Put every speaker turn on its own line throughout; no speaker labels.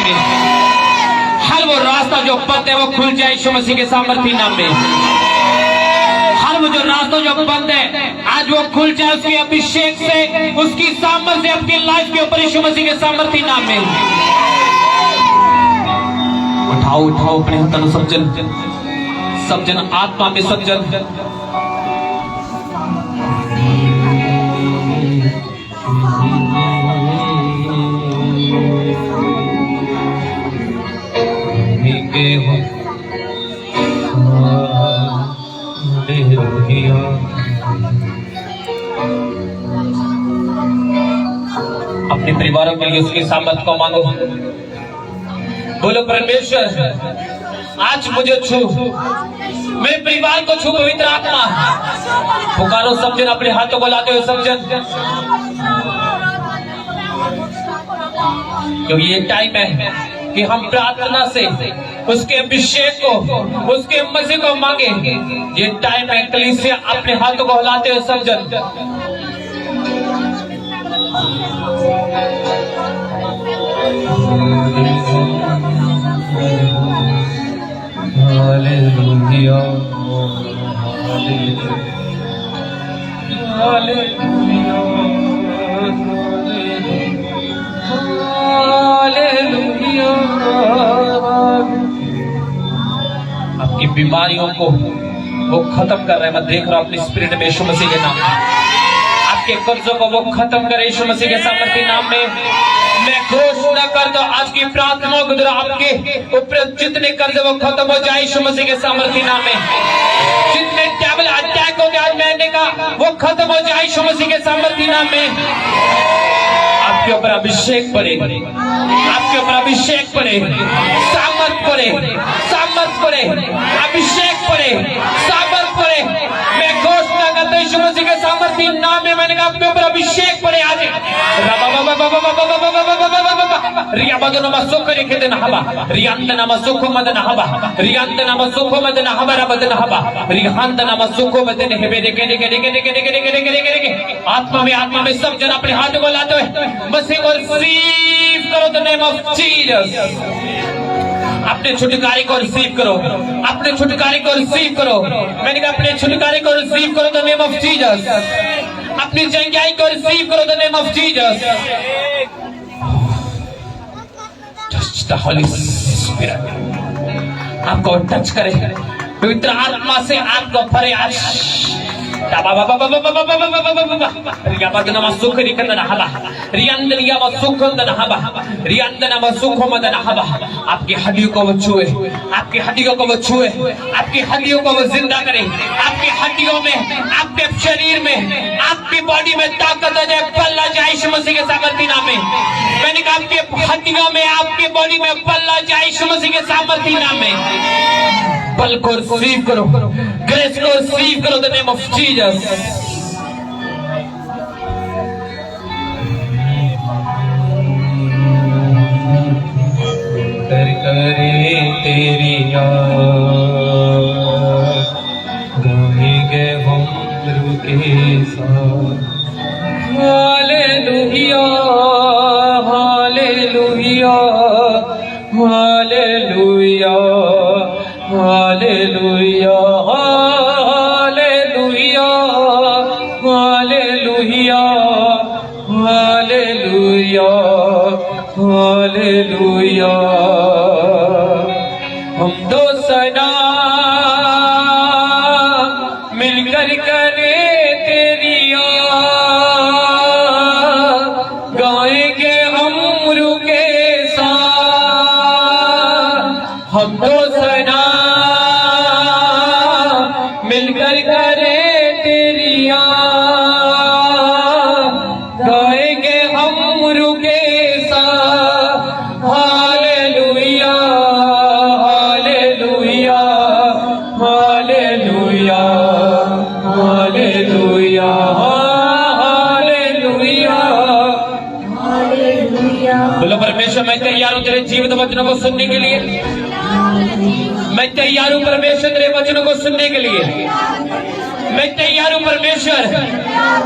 में। हर वो रास्ता जो बंद है वो खुल जाए यीशु मसीह के सामर्थी नाम में। हर वो जो रास्ता जो बंद है आज वो खुल जाए उसके अभिषेक से, उसकी सामर्थ से आपकी लाइफ के ऊपर यीशु मसीह के सामर्थी नाम में। उठाओ उठाओ अपने तन सब जन आत्मा में सज्जन। अपने परिवारों के लिए उसकी सामर्थ को मांगो। बोलो परमेश्वर आज मुझे छू, मेरे परिवार को छू पवित्र आत्मा। पुकारो सब जन, अपने हाथों को लाते हो सब जन, क्योंकि ये टाइम है कि हम प्रार्थना से उसके अभिषेक को, उसके मसीह को मांगे। ये टाइम है कलीसिया, अपने हाथों को हिलाते हो सब जन। Hallelujah hallelujah hallelujah. आपकी बीमारियों को वो खत्म कर रहे हैं। मैं देख रहा हूं अपनी स्पिरिट में यीशु मसीह के नाम में। आपके कर्जों को वो खत्म करे यीशु मसीह के सामर्थी नाम में। मैं घोषणा करता हूं आज की प्रार्थना के द्वारा आपके ऊपर जितने कर्ज वो खत्म हो जाए यीशु मसीह के सामर्थी नाम में। जितने टेबल अटैक हो गया आज महीने का वो खत्म हो जाए यीशु मसीह के सामर्थी नाम में। आपके ऊपर अभिषेक पड़े, आपके ऊपर अभिषेक पड़े, सामर्थ पड़े, सामर्थ पड़े, अभिषेक पड़े, सामर्थ पड़े। मैं घोषणा करता हूं यीशु मसीह के सामर्थी नाम में। मैंने कहा आपके ऊपर अभिषेक पड़े आज। रियाबदनमा सुख रिखदन हबा, रियांदनमा सुख मदन हबा, रियांदनमा सुख मदन हबा रबदन हबा, रियांदनमा सुख मदन हेबे देके देके देके देके देके देके देके देके। आत्मा में सब जन अपने हाथों को लाते हुए मसीह को रिसीव करो द नेम ऑफ जीसस। अपने छुटकारे को रिसीव करो, अपने छुटकारे को रिसीव करो। मैंने कहा अपने छुटकारे को रिसीव करो द नेम ऑफ जीसस। अपनी चंगाई को रिसीव करो the name of Jesus. Touch the Holi spirit, आपको टच करे, पवित्र आत्मा से आपको भरे आज। आपकी हड्डियों को वो छुए, आपकी हड्डियों को वो छुए, आपकी हड्डियों को वो जिंदा करे। आपकी हड्डियों में, आपके शरीर में, आपकी बॉडी में ताकत आ जाए, बल आ जाए यीशु मसीह के सामर्थी नाम में। मैंने कहा आपकी हड्डियों में, आपकी बॉडी में बल आ जाए यीशु मसीह के सामर्थी नाम में। बल को रिसीव करो, ग्रेस को रिसीव करो द नेम ऑफ जीसस। करे तेरी याद गाएंगे हम के साथ। Hallelujah hallelujah hallelujah hallelujah hallelujah hallelujah hallelujah hallelujah. हम दो सदा मिलकर करे तेरी याद, गाएंगे हम रुके साथ। हम दो सदा मिलकर करे तेरी याद, गाएंगे हम रुके साथ। Hallelujah hallelujah hallelujah hallelujah hallelujah. बोलो परमेश्वर मैं तैयार हूँ तेरे जीवित वचनों को सुनने के लिए। मैं तैयार हूँ परमेश्वर तेरे वचनों को सुनने के लिए। मैं तैयार हूँ परमेश्वर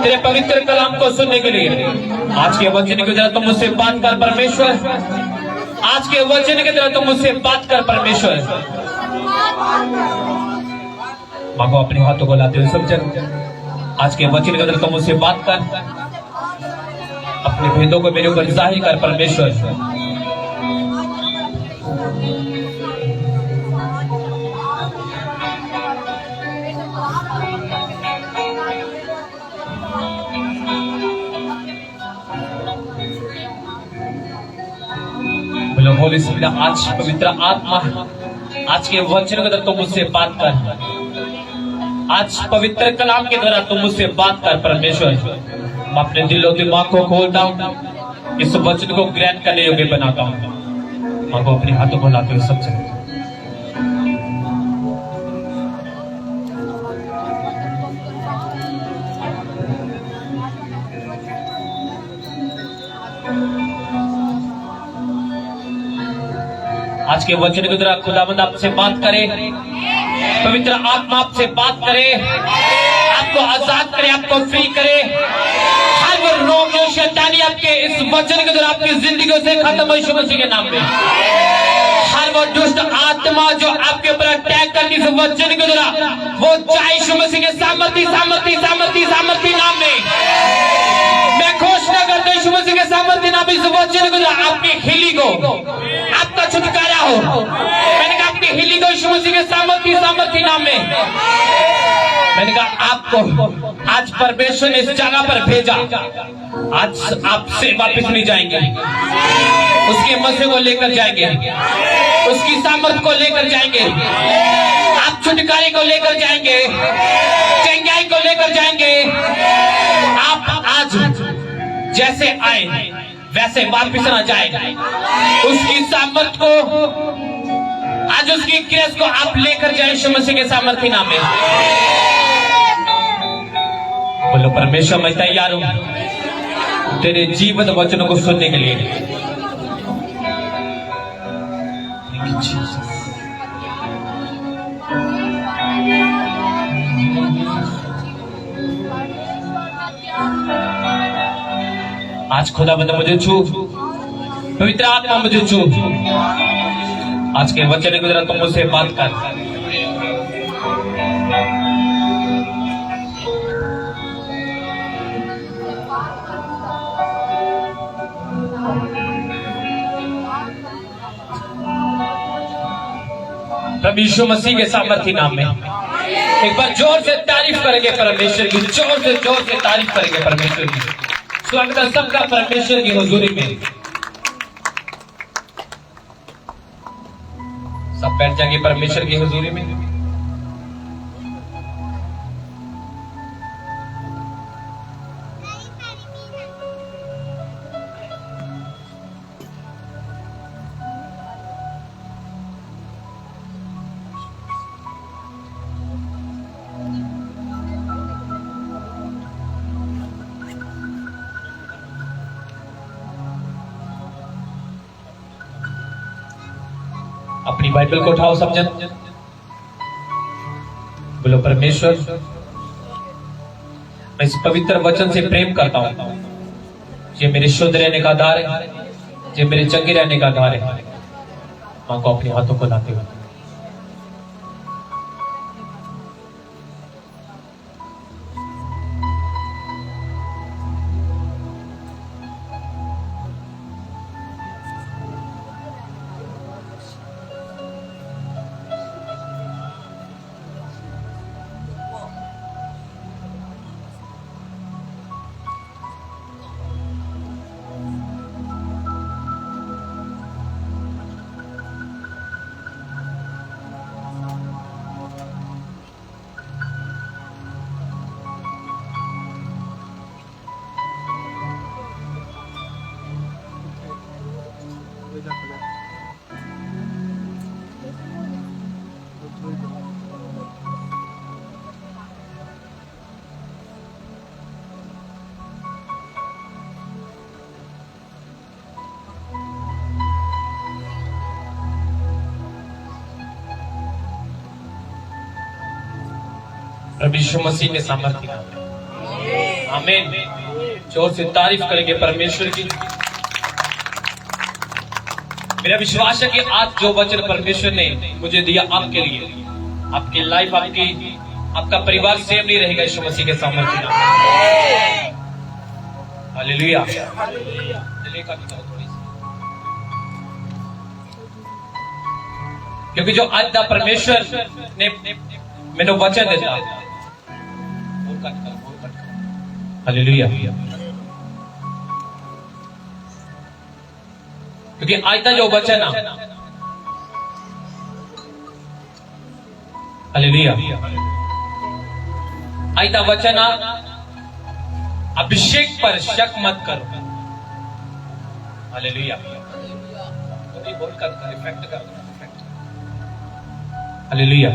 तेरे पवित्र कलाम को सुनने के लिए। आज के वचन की तरह तुम मुझसे बात कर परमेश्वर। आज के वचन के द्वारा तुम मुझसे बात कर परमेश्वर। मांगो अपने हाथों को लाते हुए सब जन, आज के वचन के द्वारा तुम मुझसे बात कर, अपने भेदों को मेरे ऊपर जाहिर कर परमेश्वर। बोलो होली स्पिरिट, आज पवित्र आत्मा आज के वचन के द्वारा तुम मुझसे बात कर, आज पवित्र कलाम के द्वारा तुम मुझसे बात कर परमेश्वर। मैं अपने दिल और दिमाग को खोलता हूँ, इस वचन को ग्रहण करने योग्य बनाता हूँ। मांगो अपने हाथों को लाते हुए सबसे। आज के वचन के द्वारा खुदावंद आपसे बात करे, पवित्र आत्मा आपसे बात करे, आपको आजाद करे, आपको फ्री करे। हर वो रोग और शैतानी आपके इस वचन के द्वारा आपकी जिंदगी से खत्म हो यीशु मसीह के नाम में। हर वो दुष्ट आत्मा जो आपके ऊपर अटैक करती इस वचन के द्वारा, वो जाए यीशु मसीह के सामर्थी सामर्थी सामर्थी सामर्थी नाम में। मैं घोषणा करता हूं यीशु मसीह के सामर्थी नाम में, इस वचन के द्वारा आपकी हीलिंग हो, आपका छुटकारा हो। मैंने कहा आपकी हीलिंग हो यीशु मसीह के सामर्थी सामर्थी नाम में। मैंने कहा आपको आज परमेश्वर ने इस जगह पर भेजा, आज आपसे वापस नहीं जाएंगे, उसके मसीह को लेकर जाएंगे, उसकी सामर्थ को लेकर जाएंगे, आप छुटकारे को लेकर जाएंगे, चंगाई को लेकर जाएंगे। आप आज जैसे आए वैसे वापस ना जाए, उसकी सामर्थ को, आज उसकी ग्रेस को आप लेकर जाए यीशु मसीह के सामर्थी नाम में। बोलो परमेश्वर मैं तैयार हूं तेरे जीवित वचनों को सुनने के लिए। आज खुदावंद मुझे छू, पवित्र आत्मा मुझे छू, आज के वचन के द्वारा तुम मुझसे बात कर। प्रभु यीशु मसीह के सामर्थी नाम में एक बार जोर से तारीफ करेंगे परमेश्वर की, जोर से तारीफ करेंगे परमेश्वर की। स्वागत है सबका परमेश्वर की हुजूरी में। सब बैठ जाएंगे परमेश्वर की हुजूरी में। अपनी बाइबल को उठाओ सब जन, बोलो परमेश्वर मैं इस पवित्र वचन से प्रेम करता हूं, ये मेरे शुद्ध रहने का आधार है, ये मेरे चंगे रहने का आधार है। मां को अपने हाथों को लाते हुए प्रभु यीशु मसीह के सामर्थ्य नाम में आमीन। जोर से तारीफ करेंगे परमेश्वर की। मेरा विश्वास है कि आज जो वचन परमेश्वर ने मुझे दिया आपके लिए, आपकी लाइफ, आपका परिवार सेम नहीं रहेगा यीशु मसीह के सामर्थ्य में। हालेलुया। क्योंकि जो आज दा परमेश्वर ने मैंने वचन दिया, हालेलुया, क्योंकि आज का जो वचन है, हालेलुया, आज का वचन अभिषेक पर शक मत करो। हालेलुया। हालेलुया।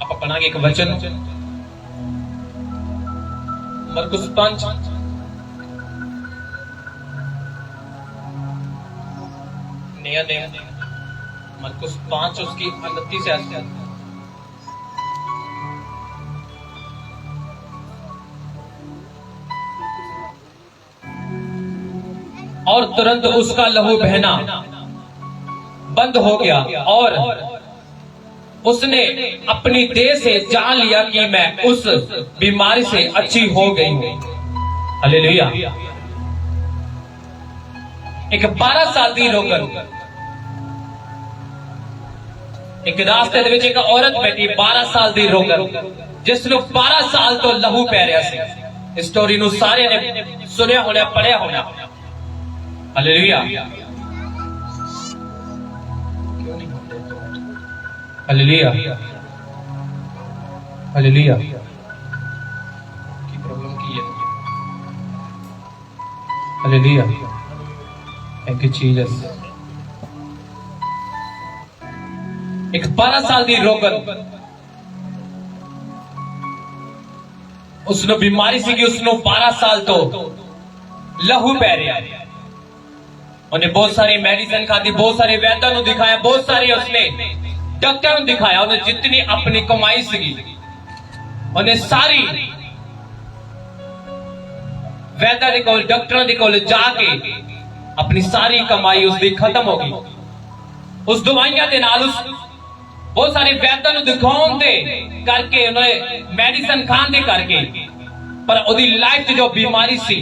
आप अपना एक वचन मरकुस 5 नया मरकुस 5 उसकी 29 से 80। और तुरंत उसका लहू बहना बंद हो गया और उसने अपनी देह से जान लिया कि मैं उस बीमारी से अच्छी हो गई हूं। हालेलुया। एक 12 साल की रोगन, एक रास्ते दे विच एक औरत बैठी 12 साल की रोगन, जिसनों 12 साल तो लहू पै रहा सी। स्टोरी नूं सारे ने सुनिया होना, पढ़िया होना। हालेलुया। हालेलुया। हालेलुया। की प्रॉब्लम की है? हालेलुया। Thank you Jesus. एक 12 साल की रोगन, उसने बीमारी सी कि उसने 12 साल तो लहू पै रहा। उन्हें बहुत सारी मेडिसिन खाती, बहुत सारे वैद्यों को दिखाया, बहुत सारे उसने डॉक्टर को दिखाया। उन्हें जितनी अपनी कमाई सी, उन्हें सारी वैद्य के कोल, डॉक्टरों के कोल जाके अपनी सारी कमाई उसकी खत्म हो गई। उस दवाइयां के नाल, उस बहुत सारे वैद्यों को दिखाने दे करके, उन्हें मेडिसिन खान दे करके, पर उसकी लाइफ जो बीमारी सी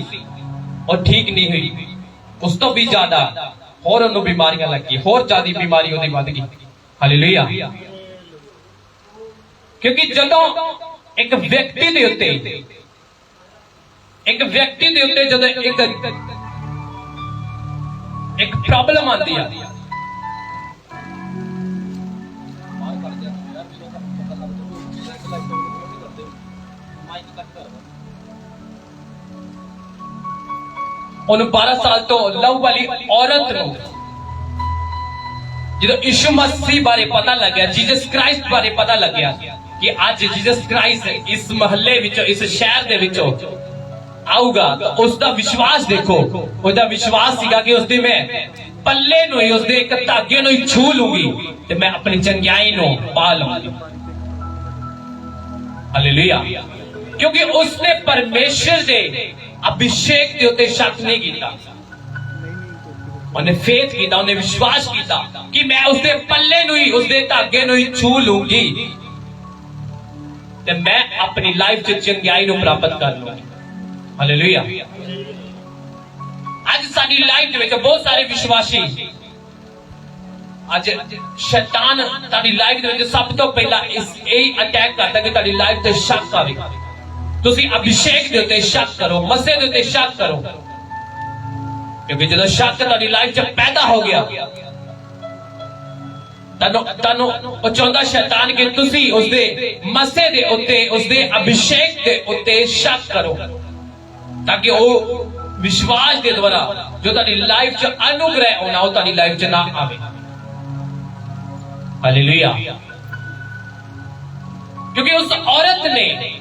वो ठीक नहीं हुई। उस तो भी ज्यादा और उन्होंने बीमारियां लगी, और ज्यादा बीमारी उन्हें बढ़ गई। हालेलुया। क्योंकि जदों एक व्यक्ति दे उत्ते, एक व्यक्ति दे उत्ते जदों एक प्रॉब्लम आती है, उन 12 साल तो लहू वाली औरत नूं जो यीशु मसीह बारे पता लग गया, जीसस क्राइस्ट बारे पता लग गया कि आज जीसस क्राइस्ट इस महल्ले विचों, इस शहर दे विचों आऊगा, तो उसका विश्वास देखो। उसका विश्वास सीगा कि उसदी मैं पल्ले नूं ही, उसदे एक धागे नूं ही छू लूंगी ते मैं अपनी चंगियाई नूं पा लूंगी। हालेलुया। क्योंकि उसने परमेश्वर दे अभिषेक के उत्ते शक नहीं किया, उन्हें फेथ किया, उन्हें विश्वास किया कि मैं उसके पल्ले नूं ही, उसके धागे नूं ही छू लूंगी ते मैं अपनी लाइफ च चंगियाई नूं प्राप्त कर लूंगी। हालेलुया। आज साडी लाइफ में बहुत सारे विश्वासी, आज शैतान ताड़ी लाइफ में सब तो पहला यही अटैक करता कि ताड़ी लाइफ ते शक आवे। तुसी अभिषेक दे उत्ते शक करो, मसीह दे उत्ते शक करो, क्योंकि जब शक ताड़ी लाइफ च पैदा हो गया, तानो वो चाहता शैतान कि तुसी उसदे मसीह दे उत्ते, उसदे अभिषेक दे उत्ते शक करो, ताकि वो विश्वास के द्वारा जो ताड़ी लाइफ च अनुग्रह होना वो ताड़ी लाइफ च ना आवे। हालेलुया। क्योंकि उस औरत ने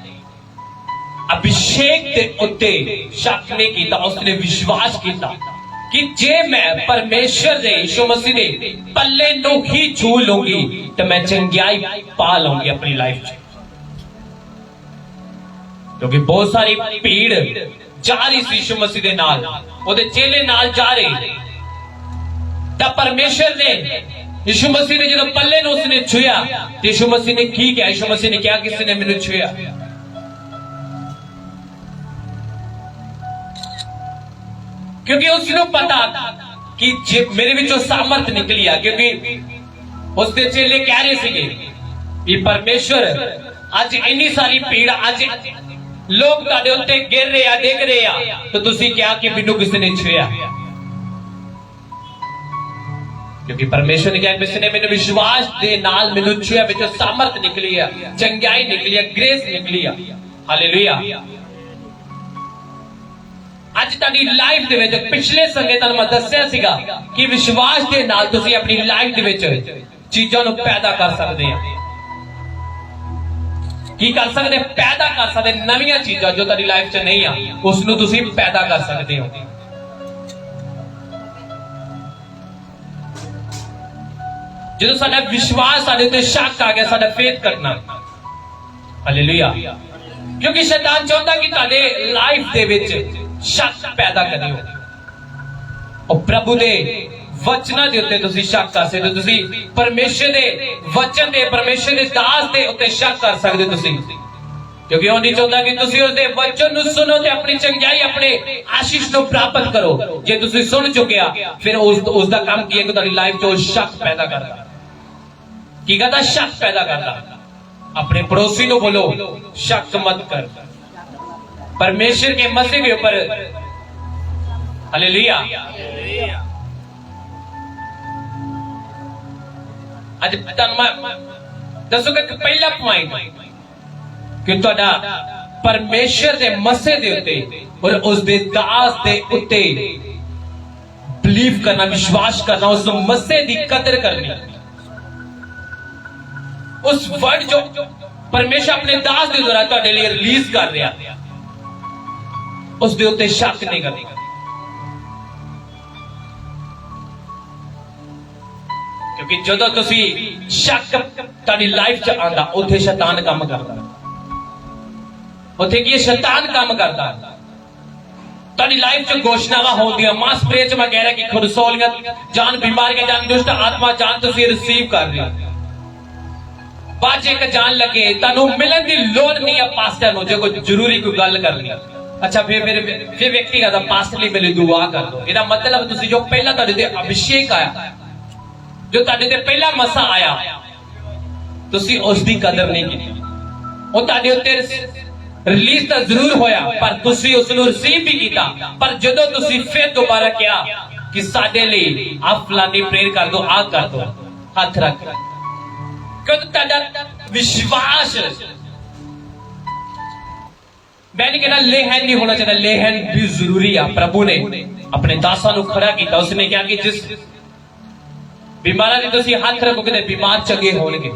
अभिषेक के उत्ते शक नहीं किया, उसने विश्वास किया कि जे मैं परमेश्वर दे, यीशु मसीह दे पल्ले नूं ही छू लूंगी तो मैं चंगियाई पा लूंगी अपनी लाइफ में। क्योंकि बहुत सारी भीड़ जा रही सी यीशु मसीह दे नाल, ओदे चेले नाल जा रहे, ता परमेश्वर ने यीशु मसीह ने जो पल्ले ने उसने छुया, तो यीशु मसीह ने की क्या? यीशु मसीह ने क्या किसी ने मैंने छुया? क्योंकि उसने पता कि मेरे विचों सामर्थ निकली है, क्योंकि उसके चेले कह रहे थे कि परमेश्वर आज इन्नी सारी भीड़, आज लोग तुहाडे उत्ते गिर रहे हैं, डिग रहे हैं, तो तुसी क्या कि मैनू किसी ने छुया? क्योंकि परमेश्वर ने कहा किसी ने मैंने विश्वास दे नाल मैनू छुया, विचों सामर्थ निकली है, चंगाई निकली है, ग्रेस निकली है। हालेलुया। आज तुहाडी लाइफ दे विच पिछले संगे तुहानू मैं दस्सिया सीगा कि विश्वास दे नाल तुसी अपनी लाइफ दे विच चीजां नू पैदा कर सकदे हो। की कर सकदे? पैदा कर सकदे। नवीं चीजां जो तुहाडी लाइफ च नहीं आ, उसनू तुसी पैदा कर सकदे हो। जो साडा विश्वास, साडे ते शक आ गया, साडा फेथ करना। हालेलुया। क्योंकि शैतान चाहता कि तुहाडे लाइफ दे विच शक पैदा करियो, और प्रभु दे वचना दे उत्ते तुसी शक कर सकदे हो। तुसी परमेश्वर दे वचन दे, परमेश्वर दे दास दे उत्ते शक कर सकदे हो तुसी, क्योंकि वो नहीं चाहता कि तुसी उसदे वचन नू सुनो ते अपनी चंगाई, अपने आशीष नू प्राप्त करो। जे तुसी सुन चुके आ, फिर उसदा काम की है कि तुहाडी लाइफ च शक पैदा करदा। की कहता? शक पैदा करदा। अपने पड़ोसी नू बोलो शक मत कर परमेश्वर के मसीह के ऊपर। हालेलुया। आज दसो कि पहला पॉइंट कि तुहाडा परमेश्वर दे मसीह दे उत्ते और उस दे दास दे उत्ते बिलीव करना, विश्वास करना, उस मसीह दी कदर करनी। उस वर्ड जो परमेश्वर अपने दास दे द्वारा तुहाडे लिए रिलीज कर रहा, उस दे उत्ते शक नहीं करनी। क्योंकि जदों तुसी शक तुहाडी लाइफ च आंदा, उत्थे शैतान काम करदा। उत्थे की शैतान काम करदा? तुहाडी लाइफ च घोषणावां होंदियां, मास प्रे च मैं कह रहा कि खुरसोलियां जान, बीमारियां जान, दुष्ट आत्मा जान, तुसी रिसीव कर रहे हो। बाद एक जान लगे तुहानू मिलन दी लोड़ नहीं है पास्टर नू, जो कोई जरूरी कोई गल करनी। अच्छा फिर व्यक्ति कहता पास्टर लिए मेरी दुआ कर दो। ਇਹਦਾ मतलब ਤੁਸੀਂ जो पहला ਤੁਹਾਡੇ ਤੇ ਅਭਿਸ਼ੇਕ ਆਇਆ, जो ਤੁਹਾਡੇ ਤੇ ਪਹਿਲਾ ਮਸਾ ਆਇਆ, ਤੁਸੀਂ ਉਸ ਦੀ ਕਦਰ ਨਹੀਂ ਕੀਤੀ। ਉਹ ਤੁਹਾਡੇ ਉੱਤੇ ਰਿਲੀਜ਼ ਤਾਂ ਜ਼ਰੂਰ ਹੋਇਆ, ਪਰ ਤੁਸੀਂ ਉਸ ਨੂੰ ਰਿਸੀਵ ਵੀ ਕੀਤਾ। ਪਰ ਜਦੋਂ ਤੁਸੀਂ ਫਿਰ ਦੁਬਾਰਾ ਕਿਹਾ ਕਿ ਸਾਡੇ ਲਈ ਆ ਫਲਾਨੀ ਪ੍ਰੇਅਰ ਕਰ ਦੋ, ਆ ਕਰ ਦੋ, ਹੱਥ ਰੱਖ, क्योंकि तुहाडा विश्वास, मैं नहीं कहना लेहन नहीं होना चाहिए, लेहन भी जरूरी है। प्रभु ने अपने दासां नू खड़ा किया, उसने क्या कि जिस बीमारा दी तुसी हाथ रखोगे ते बीमार चंगे होणगे।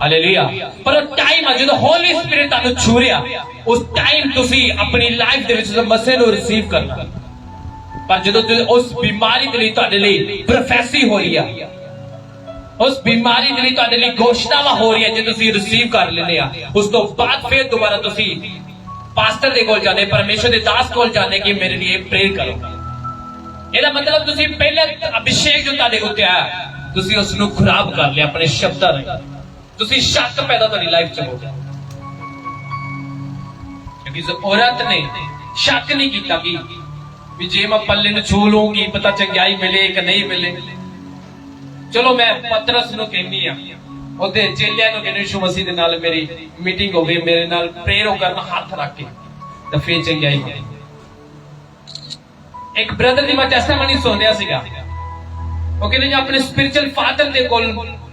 हालेलुया। पर टाइम आ जो होली स्पिरिट तुहानू छू रिहा, उस टाइम तुसी अपनी लाइफ दे विच मसीह नू रिसीव करना। पर जदों उस बीमारी दे लई तुहाडे लई प्रोफेसी हो रही है, उस बीमारी दे लई तुहाडे लई घोषणावां हो रही है, जे तुसी रिसीव कर लेने आ, उस तो बाद फिर दोबारा तुसी पास्टर दे कोल जाने, परमेश्वर दे दास कोल जाने कि मेरे लिए प्रेयर करो। ਇਹਦਾ मतलब तुसी पहले अभिषेक जो तुहाडे उत्ते आया, तुसी उस नू खराब कर लिया अपने शब्दां नाल। तुसी शक पैदा तुहाडी लाइफ च हो गया, क्योंकि इस औरत ने शक नहीं किया कि जे मैं पल्ले नू छू लूंगी पता चंगाई मिले कि नहीं मिले। चलो मैं पतरस नू कहनी आ, ਉਹਦੇ ਚੇਲਿਆਂ ਨੂੰ ਕਹਿੰਦੇ ਯਿਸੂ ਮਸੀਹ ਦੇ ਨਾਲ ਮੇਰੀ ਮੀਟਿੰਗ ਹੋਵੇ, ਮੇਰੇ ਨਾਲ ਪ੍ਰੇਅਰ ਕਰਨ, ਹੱਥ ਰੱਖ ਕੇ ਤਾਂ ਫੇਰ ਚੰਗਿਆਈ ਹੋਈ। ਇੱਕ ਬ੍ਰਦਰ ਦੀ ਮੈਂ ਟੈਸਟੀਮਨੀ ਸੁਣਿਆ ਸੀਗਾ, ਉਹ ਕਹਿੰਦੇ ਜੀ ਆਪਣੇ ਸਪਿਰਚੁਅਲ ਫਾਦਰ ਦੇ ਕੋਲ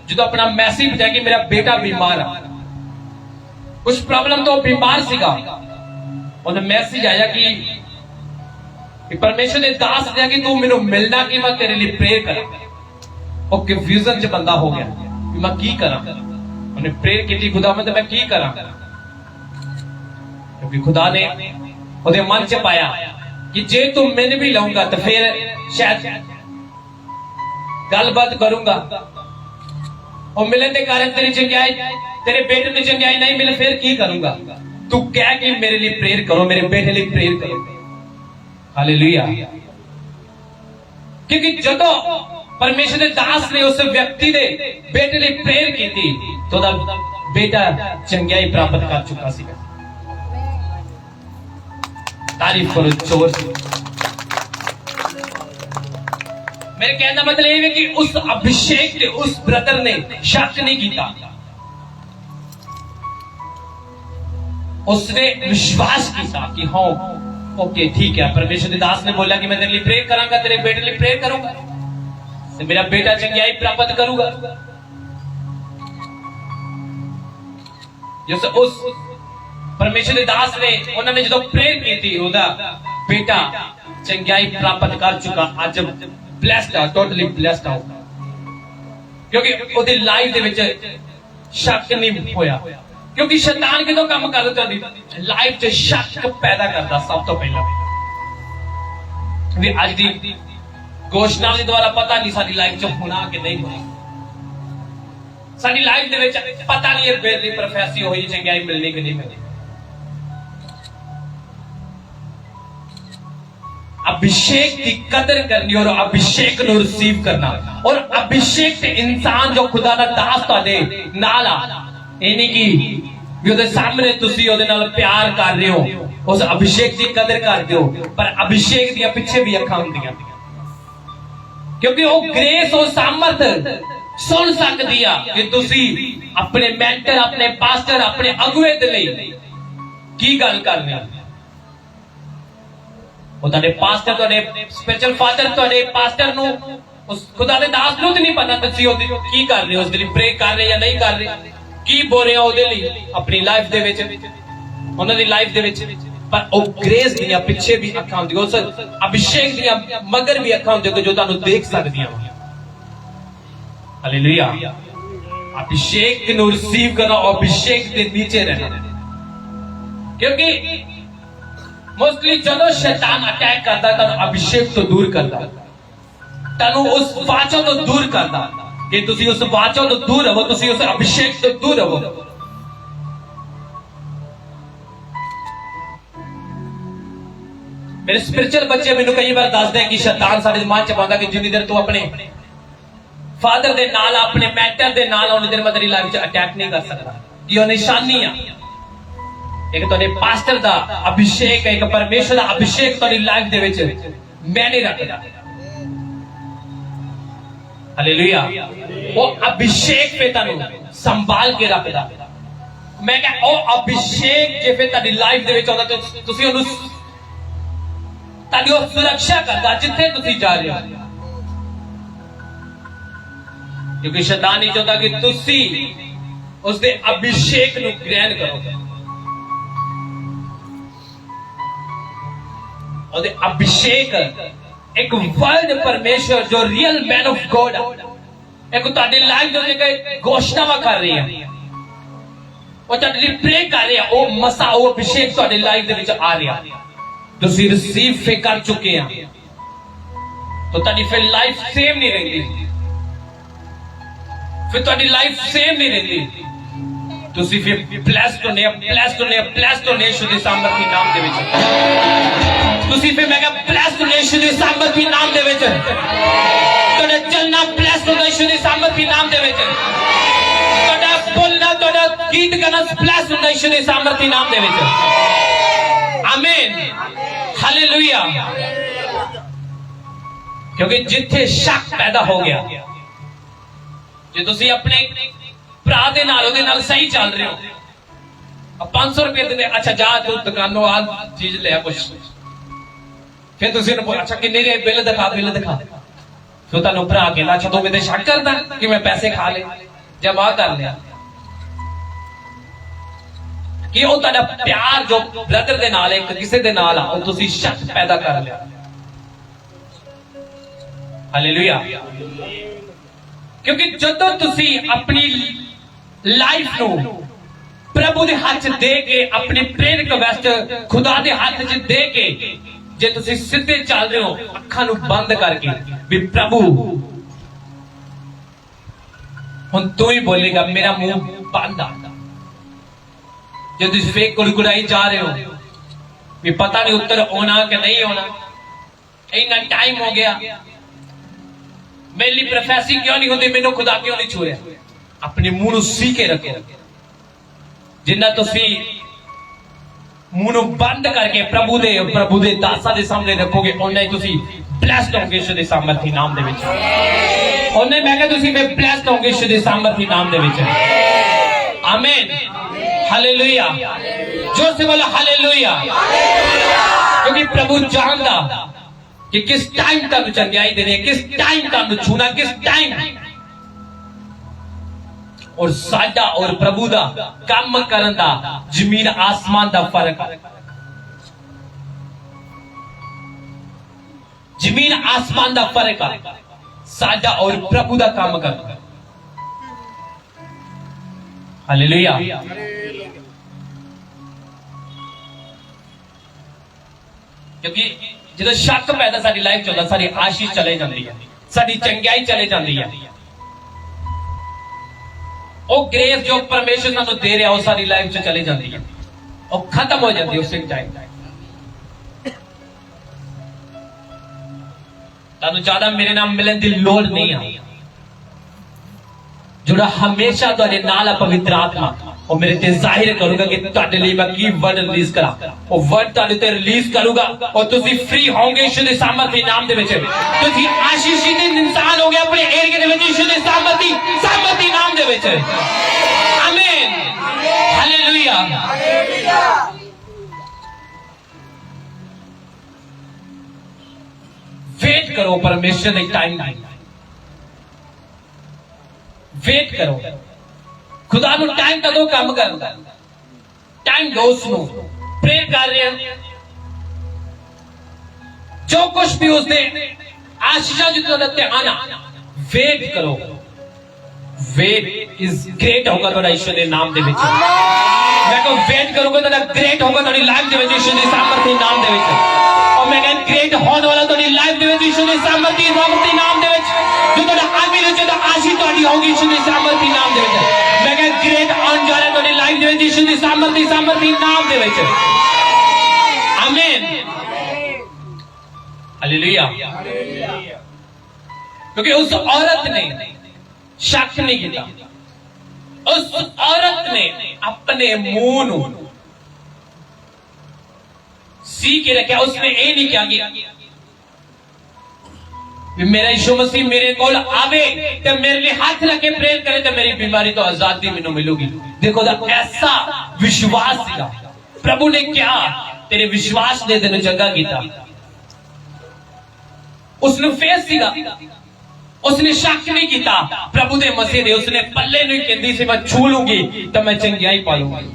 ਜਦੋਂ ਆਪਣਾ ਮੈਸੇਜ ਭੇਜਿਆ ਕਿ ਮੇਰਾ ਬੇਟਾ ਬਿਮਾਰ ਆ, ਕੁਝ ਪ੍ਰੋਬਲਮ ਤੋਂ ਬਿਮਾਰ ਸੀਗਾ, ਉਹਦਾ ਮੈਸੇਜ ਆਇਆ ਕਿ ਪਰਮੇਸ਼ਰ ਦੇ ਦਾਸ ਨੇ ਕਿ ਤੂੰ ਮੈਨੂੰ ਮਿਲਣਾ ਕਿ ਮੈਂ ਤੇਰੇ ਲਈ ਪ੍ਰੇਅਰ ਕਰਾਂ। ਉਹ ਕਨਫਿਊਜ਼ਨ ਚ ਬੰਦਾ ਹੋ ਗਿਆ कि मैं की करा। उन्हें प्रेयर की थी खुदा में, तो मैं की करा, क्योंकि खुदा ने उन्हें मन च पाया कि जे तू मैंने भी लाऊंगा तो फिर शायद गलबात करूंगा, और मिलने के कारण तेरी चंगाई, तेरे बेटे ने चंगाई नहीं मिले, फिर की करूंगा। तू कह कि मेरे लिए प्रेयर करो, मेरे बेटे लिए प्रेयर करो। हालेलुया। क्योंकि जदों परमेश्वर के दास ने उस व्यक्ति ने बेटे ने प्रेयर की थी तो बेटा चंगियाई प्राप्त कर चुका सी। तारीफ करो जोर से। मेरे कहने का मतलब ये है कि उस अभिषेक ने उस ब्रदर ने शक नहीं किया, उसने विश्वास किया कि हाँ ओके ठीक है, परमेश्वर के दास ने बोला कि मैं तेरे लिए प्रेयर करांगा, तेरे बेटे लिए प्रेयर करूंगा, तो मेरा बेटा चंगियाई प्राप्त करूंगा। जैसे उस परमेश्वर के दास ने उन्होंने जो प्रेयर की थी उदा बेटा चंगियाई प्राप्त कर चुका, आज ब्लेस्ड है, टोटली ब्लेस्ड है, क्योंकि ਉਹਦੀ ਲਾਈਫ ਦੇ ਵਿੱਚ ਸ਼ੱਕ ਨਹੀਂ ਹੋਇਆ। क्योंकि शैतान किदों काम करदा है लाइफ च शक पैदा करता सब तो पहला भी आज दी घोषणा के द्वारा पता नहीं साडी लाइफ च होना कि नहीं होना, साडी लाइफ दे विच पता नहीं है बेली प्रोफेसी होई चंगाई मिलनी कि नहीं मिलनी। अभिषेक की कदर करनी और अभिषेक को रिसीव करना, और अभिषेक से इंसान जो खुदा दा दास तुहाडे नाल आ इन्हीं की भी ਉਹਦੇ ਸਾਹਮਣੇ ਤੁਸੀਂ ਉਹਦੇ ਨਾਲ ਪਿਆਰ ਕਰ ਰਹੇ ਹੋ, ਉਸ ਅਭਿਸ਼ੇਕ ਦੀ ਕਦਰ ਕਰਦੇ ਹੋ, ਪਰ ਅਭਿਸ਼ੇਕ ਦੀਆਂ ਪਿੱਛੇ ਵੀ ਅੱਖਾਂ ਹੁੰਦੀਆਂ, ਕਿਉਂਕਿ ਉਹ ਗ੍ਰੇਸ ਉਹ ਸਾਮਰਥ ਸੁਣ ਸਕਦੀ ਆ ਕਿ ਤੁਸੀਂ ਆਪਣੇ ਮੈਂਟਰ ਆਪਣੇ ਪਾਸਟਰ ਆਪਣੇ ਅਗुवे ਦੇ ਲਈ ਕੀ ਗੱਲ ਕਰ ਰਹੇ ਹੋ। ਉਹ ਤੁਹਾਡੇ ਪਾਸਟਰ ਤੁਹਾਡੇ ਸਪਿਰਚੁਅਲ ਫਾਦਰ ਤੁਹਾਡੇ ਪਾਸਟਰ ਨੂੰ ਉਸ ਖੁਦਾ ਦੇ ਦਾਸ ਨੂੰ ਨਹੀਂ ਪਤਾ ਤੁਸੀਂ ਉਹਦੀ ਕੀ ਕਰ ਰਹੇ ਹੋ, ਉਸ ਦੇ ਲਈ ਪ੍ਰੇ ਕਰ ਰਹੇ ਜਾਂ ਨਹੀਂ ਕਰ ਰਹੇ, ਕੀ ਬੋਲ ਰਹੇ ਹੋ ਉਹਦੇ ਲਈ ਆਪਣੀ ਲਾਈਫ ਦੇ ਵਿੱਚ ਉਹਨਾਂ ਦੀ ਲਾਈਫ ਦੇ ਵਿੱਚ। ਪਰ ਉਹ ਗ੍ਰੇਸ ਦੀਆਂ ਪਿੱਛੇ ਵੀ ਅੱਖਾਂ ਹੁੰਦੀਆਂ, ਉਸ ਅਭਿਸ਼ੇਕ ਦੀਆਂ ਮਗਰ ਵੀ ਅੱਖਾਂ ਹੁੰਦੀਆਂ ਜੋ ਤੁਹਾਨੂੰ ਦੇਖ ਸਕਦੀਆਂ। ਹਾਲੇਲੂਇਆ। ਅਭਿਸ਼ੇਕ ਨੂੰ ਰਿਸੀਵ ਕਰਨਾ, ਅਭਿਸ਼ੇਕ ਦੇ ਨੀਚੇ ਰਹਿਣਾ, ਕਿਉਂਕਿ मोस्टली जो शैतान अटैक करता है अभिषेक तो दूर करता, तनु उस वाचों तो दूर करता कि तुसी उस वाचों तो दूर रहो, तुसी उस अभिषेक तो दूर रहो। मेरे स्पिरिचुअल बच्चे मैंने कई बार दसदे कि शैतान साडे मन च पांदा कि जिन्नी देर तू अपने फादर दे नाल अपने मैंटर दे नाल उन्नी देर मैं तेरी लाइफ च अटैक नहीं कर सकता। ये निशानी आ एक तो पास्टर दा अभिषेक है, एक परमेश्वर दा अभिषेक तो लाइफ दे विच मैं नहीं रखदा। हालेलुया। वो अभिषेक पे तनु संभाल के रखदा। मैं कह ओ अभिषेक जे पे ताडी लाइफ दे विच आउंदा ते तुसी ओनु ताडी सुरक्षा करदा जिथे तुसी जा रहे हो, क्योंकि शैतान नहीं चाहता कि तुसी उसदे अभिषेक नु ग्रहण करो। और अभिषेक एक वर्ड परमेश्वर जो रियल मैन ऑफ गॉड एक ताड़ी लाइफ जो एक घोषणा कर रही है, वो ताड़ी लिए प्रे कर रही है, वो मसा वो अभिषेक ताड़ी लाइफ दे विच आ रहा जो सी रिसीव फे कर चुके हैं, तो ताड़ी फिर लाइफ सेम नहीं रहती, फिर ताड़ी लाइफ सेम नहीं रहती, तुसी फिर ब्लेस्ड होने यीशु दे सामर्थी नाम दे विच तुसी फिर मैं कहा ब्लेस्ड होने यीशु दे सामर्थी नाम दे विच तोड़ा चलना ब्लेस्ड होने यीशु दे सामर्थी नाम दे विच तोड़ा बोलना तोड़ा गीत गाना ब्लेस्ड होने यीशु दे सामर्थी नाम दे विच। आमीन हालेलुया। क्योंकि जिथे शक पैदा हो गया, जे तुसी अपने भरा दे नाल ओदे नाल सही चल रहे हो, 500 रुपए दे अच्छा जा तू दुकानों आ चीज ले आ कुछ, फिर तुसी अच्छा किन्ने दे बिल दिखा फिर तुहानू भरा के ला अच्छा तू मेरे शक करदा कि मैं पैसे खा ले जमा कर लिया कि ਉਹ ਤੁਹਾਡਾ प्यार जो ब्रदर दे नाल एक किसी दे नाल आ ਉਹ ਤੁਸੀਂ शक पैदा कर लिया। हालेलुया। क्योंकि ਜਦੋਂ ਤੁਸੀਂ अपनी लाइफ नो प्रभु दे हाथ च दे के अपनी प्रेरक वेस्ट खुदा दे हाथ च दे के जे तुसी सीधे चल रहे हो अखां नु बंद करके भी प्रभु हुन तू ही बोलेगा मेरा मुंह बंद आ। जे तुसी फेक कुड़कुड़ाई जा रहे हो भी पता नहीं उत्तर होना कि नहीं होना, इन्ना टाइम हो गया, मेरे लिए प्रोफेसी क्यों नहीं होती, मैनू खुदा क्यों नहीं छू रहा? अपने मुंह नूं सी के रखो। जिन्ना तुसी मुंह नूं बंद करके प्रभु दे दासां दे सामने रखोगे, उन्ना ही तुसी ब्लेस्ड होगे यीशु दे सामर्थी नाम दे विच। उन्ने मैं कहा तुसी फिर ब्लेस्ड होगे यीशु दे सामर्थी नाम दे विच। आमीन, हालेलुया। जोर से बोला हालेलुया। क्योंकि प्रभु जानदा कि किस टाइम तक चंगाई देनी है, किस टाइम तक छूना, किस टाइम। और साडा और प्रभु दा काम करन दा जमीन आसमान दा फर्क, जमीन आसमान दा फर्क है साडा और प्रभु दा काम करना। हालेलुया। क्योंकि जो शक पैदा साडी लाइफ चलता, सारी आशीष चले जाती है, साडी चंगाई चले जाती है। वो ग्रेस जो परमेश्वर सानू दे रहा वो सारी लाइफ च चली जाती है और खत्म हो जाती है उस टाइम। तानू ज्यादा मेरे नाम मिलन की लोड़ नहीं है। जुड़ा हमेशा तुहाडे नाल पवित्र आत्मा और मेरे ते जाहिर करूंगा कि तुहाडे लिए मैं की वर्ड रिलीज करा, और वर्ड तुहाडे ते रिलीज करूंगा और तुसी फ्री होंगे यीशु दे सामर्थी नाम दे विच। तुसी आशीषित इंसान होगे अपने एरिया दे विच यीशु दे सामर्थी नाम दे विच। आमीन, हालेलुया। वेट करो परमेश्वर ने टाइम, वेट करो। खुदा नु टाइम तो काम कर, टाइम दो उसनु। प्रे कर रहे हैं, जो कुछ भी उसने आशीषा जो देते आना, वेट करो। वेट इज ग्रेट होगा थोड़ा ईश्वर के नाम दे विच। मैं को वेट करूंगा तो ग्रेट होगा थोड़ी लाइफ दे विच ईश्वर के सामर्थी नाम दे विच। और मैं कह ग्रेट होने वाला थोड़ी लाइफ दे विच ईश्वर के सामर्थी नाम दे विच। जो थोड़ा आदमी ने जो आशीष थोड़ी होगी ईश्वर के सामर्थी नाम दे विच। मैं कह ग्रेट ऑन जा रहा थोड़ी लाइफ दे विच ईश्वर के सामर्थी नाम दे विच। आमीन, हालेलुया। क्योंकि उस औरत ने शक नहीं किया, उस औरत ने अपने मुंह नू सी के रखा। उसने ये नहीं कहा कि मेरा यीशु मसीह मेरे को आवे तो मेरे लिए हाथ रखे प्रेयर करे तो मेरी बीमारी तो आजादी मैनू मिलूगी। देखो ऐसा विश्वास सीगा। प्रभु ने क्या तेरे विश्वास ने तेन चंगा किया। उसने फेस सीगा, उसने शक नहीं किया। प्रभु दे मसीह ने उसने पल्ले नहीं कहती सी मैं छू लूंगी तो मैं चंगियाई पा लूंगी।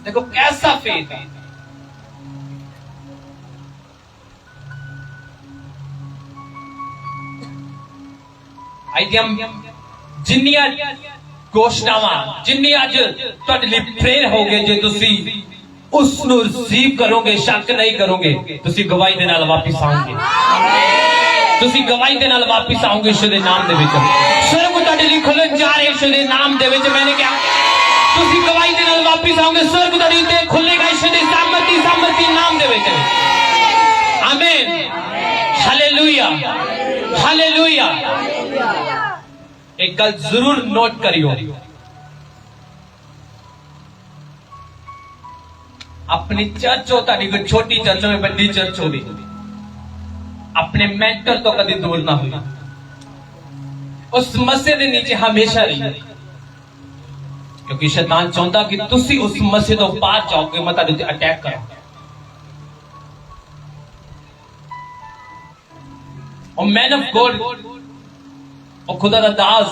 देखो कैसा फेथ है। जिन्नियां घोषणावां जिन्नी अज तुहाडे लई प्रेयर होगे, जे तुसी उसनु रिसीव करोगे, शक नहीं करोगे, तुसी गवाही दे नाल वापस आओगे। तुसी गवाही दे नाल वापस आओगे यीशु दे नाम दे विच। स्वर्ग तुहाडे लई खुलन जा रहे यीशु दे नाम दे विच। मैंने कहा तुसी गवाही दे नाल वापस आओगे, स्वर्ग तुहाडे उत्ते खुलेगा यीशु दे सामर्थी नाम दे विच। आमीन, हालेलुया, हालेलुया। एक गल जरूर नोट करियो, अपनी चर्च हो तारी कोई छोटी चर्च हो बड़ी चर्च हो, अपने मेंटर तो कभी दूर ना हुई। उस मसीह के नीचे हमेशा रही, क्योंकि शैतान चाहता कि तुसी उस मसीह तो पार जाओगे, मैं तारे ते अटैक करा। और मैन ऑफ गॉड और खुदा दा दास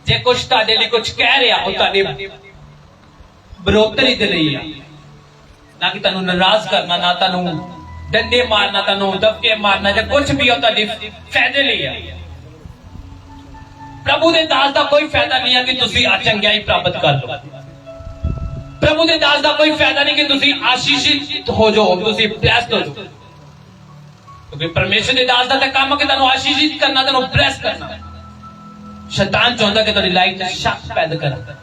जे कुछ ताडे लिए कुछ कह रहा वो ताडे बरोतरी दे रही है, ना कि तानू नाराज करना, ना तानू डंडे मारना, तानू दबके मारना, या कुछ भी हो ताडे फायदे लिए है। प्रभु दे दास दा कोई फायदा नहीं है कि तुसी चंगाई प्राप्त कर लो। प्रभु दे दास दा कोई फायदा नहीं कि तुसी आशीषित हो जाओ, तुसी ब्लेस्ड हो जाओ। क्योंकि परमेश्वर दे दास दा काम है कि तानू आशीषित करना, तानू ब्लेस करना। शैतान चाहता कि तेरी लाइफ में शक पैदा करे।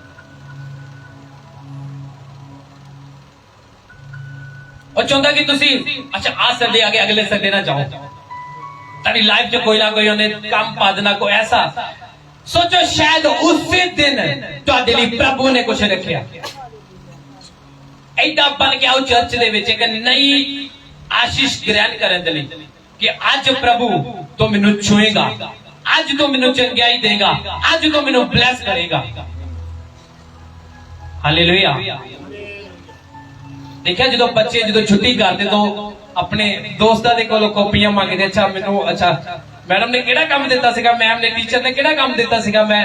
ਉਹ ਚਾਹੁੰਦਾ ਕਿ ਤੁਸੀਂ ਅੱਛਾ ਆ ਸੰਡੇ ਆ ਕੇ ਅਗਲੇ ਸੰਡੇ ਨਾ ਜਾਓ तारी लाइफ च कोई ना कोई उन्हें काम पा देना कोई ऐसा सोचो शायद उसी दिन तुहाडे लई प्रभु ने कुछ रखिया ऐदा बन के आओ चर्च दे विच एक नई आशीष ग्रहण करन दे लई कि आज प्रभु तो मैनू छुएगा आज तो मैनू चंगाई देगा आज तो मैनू ब्लेस करेगा हालेलुया देखिया जो बच्चे जो छुट्टी करते तो अपने दोस्तां दे कोलों कॉपियां मांगदे अच्छा मैनू अच्छा मैडम ने केड़ा काम दिता सीगा मैम ने टीचर ने केड़ा काम दिता सीगा मैं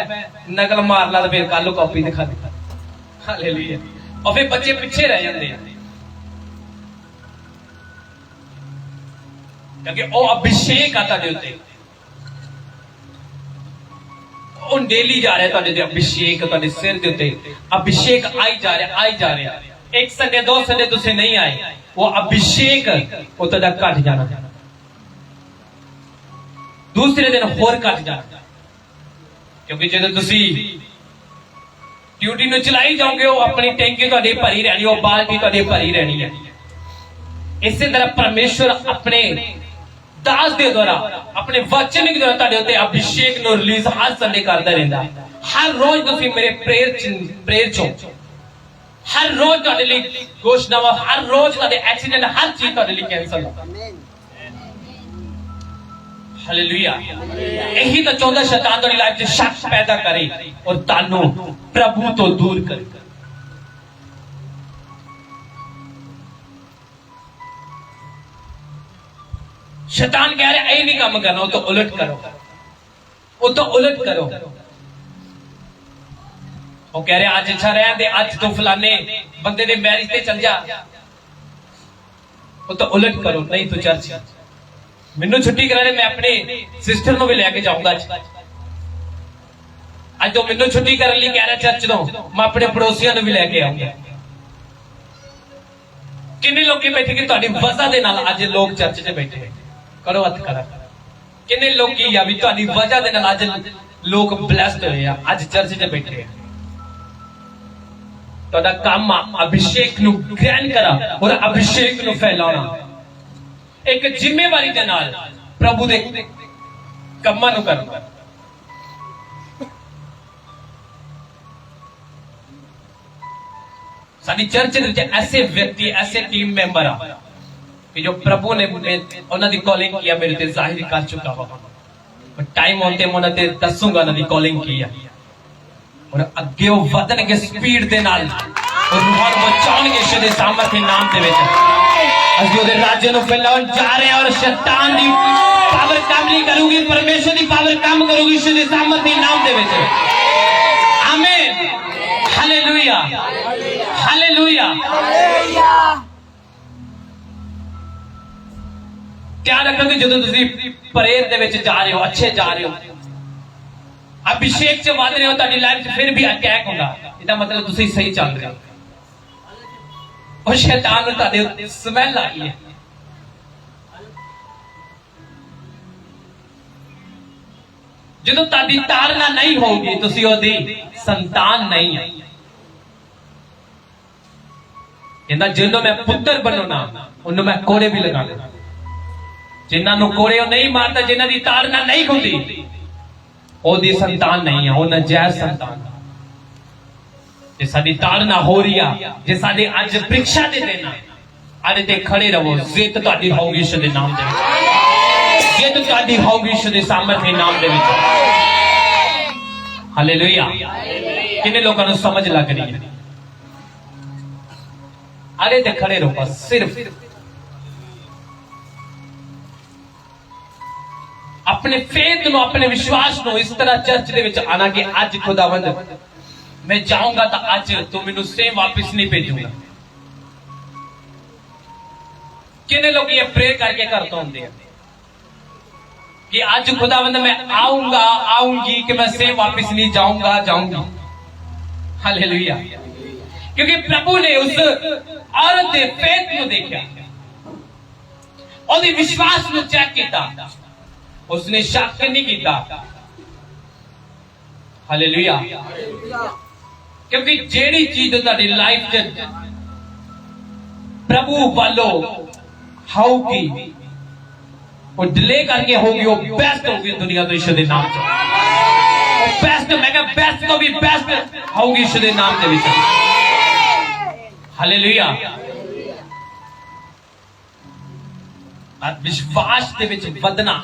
नकल मार ला फिर कल कॉपी दिखा दी हालेलुया और फिर बच्चे पीछे रह जाते हैं क्योंकि वो अभिषेक आता दे उत्ते ਉਹ डेली जा रहा है ਤੁਹਾਡੇ ਤੇ ਅਭਿਸ਼ੇਕ ਤੁਹਾਡੇ ਸਿਰ ਦੇ ਉੱਤੇ ਅਭਿਸ਼ੇਕ ਆਈ ਜਾ ਰਿਹਾ एक संडे दो संडे तुसे नहीं आए वो अभिषेक वो तो घट जाना दूसरे दिन होर घट जाना क्योंकि जो तुसी ड्यूटी नु चलाई जाओगे वो अपनी टैंकी तुहाडी भरी रहनी वो बाल्टी तुहाडी भरी रहनी है इसी तरह परमेश्वर अपने दास दे द्वारा अपने वचन के द्वारा तुहाडे उत्ते अभिषेक नु रिलीज हर संडे करदा रहंदा हर रोज तुसी मेरे प्रेयर चो हर रोज तुहाडे लई घोषणावां हर रोज तुहाडे एक्सीडेंट हर चीज तुहाडे लई कैंसल हो हालेलुया यही तो चाहता शैतान तुहाडी लाइफ च शक पैदा करे और तानू प्रभु तो दूर करे शैतान कह रहा है ये नहीं काम करना वो तो उलट करो वो कह रहे आज अच्छा रह दे आज तो फलाने बंदे दे मैरिज ते चल जा वो तो उलट करो नहीं तो चर्च मैनू छुट्टी कराने मैं अपने सिस्टर नु भी लेके जाऊंगा आज तो मैनू छुट्टी करने लिए कह रहा चर्च तो मैं अपने पड़ोसियों नु भी लेके आऊंगा किन्ने लोग बैठे कि तुहाडी वजह दे नाल आज लोग चर्च च बैठे करो हथ करा किन्ने लोग की या भी तुहाडी वजह दे नाल आज लोग ब्लेस्ड होए आज चर्च च बैठे तो काम अभिषेक नु ग्रहण करा और अभिषेक नु फैलाना एक जिम्मेवारी दे नाल प्रभु दे कम्मां नु करना साडी चर्च दे ऐसे व्यक्ति ऐसे टीम मेंबर आ कि जो प्रभु ने उन्हां दी कॉलिंग किया मेरे ते जाहिर कर चुका हो टाइम होते मैं उन्हां ते दसूंगा उन्हां दी कॉलिंग की है और अगे वो वधन के स्पीड दे नाल और रूहां बचाउणगे यीशु दे सामर्थ्य नाम दे विच असीं ओदे राज्य नु फैलाउण जा रहे हैं और शैतान दी पावर काम नहीं करूगी परमेश्वर दी पावर काम करूगी यीशु दे सामर्थ्य नाम दे विच आमीन हालेलुया हालेलुया क्या रखोगे जो तुसीं प्रेयर दे विच जा रहे हो अच्छे जा रहे हो अभिषेक च वध रहे हो ताड़ी लाइफ च फिर भी अटैक होगा इसका मतलब तुसी सही चल रहे हो और शैतान ने ताड़े स्मेल आई है जो ताड़ी ताड़ना नहीं होगी तुसी ओदी संतान नहीं है कहंदा जिन्हों मैं पुत्र बनो ना उन्होंने मैं कोड़े भी लगा दूं जिन्हां नु कोड़े नहीं मारता जिन्हां दी ताड़ना नहीं होती ओदी संतान नहीं है वो नजायज संतान जे साडी ताड़ना हो रही है जे साडी आज परीक्षा दे देना अरे ते खड़े रहो जित तुहाडी होगी यीशु दे नाम दे विच जित तुहाडी होगी यीशु दे सामर्थ्य नाम दे विच हालेलुया किन्ने लोकां नु समझ लग रही है अरे ते खड़े रहो बस सिर्फ अपने फेथ नो अपने विश्वास नो इस तरह चर्च दे विच आना कि आज खुदावंद मैं जाऊंगा तो आज तू मैनू सेम वापस नहीं भेजूंगा किन्ने लोग ये प्रे करके करते होंगे कि आज खुदावंद मैं आऊंगा आऊंगी कि मैं सेम वापस नहीं जाऊंगा जाऊंगी हालेलुया क्योंकि प्रभु ने उस औरत दे फेथ नु देखा ओदी विश्वास नु चेक किया उसने शक नहीं किया हालेलुया क्योंकि जेड़ी चीज तुहाडी लाइफ च प्रभु वालों होगी वो डिले करके होगी वो बेस्ट होगी दुनिया तो यीशु दे नाम च बेस्ट मैं क्या बेस्ट तो भी बेस्ट होगी यीशु दे नाम दे विच हालेलुया और विश्वास दे विच वधना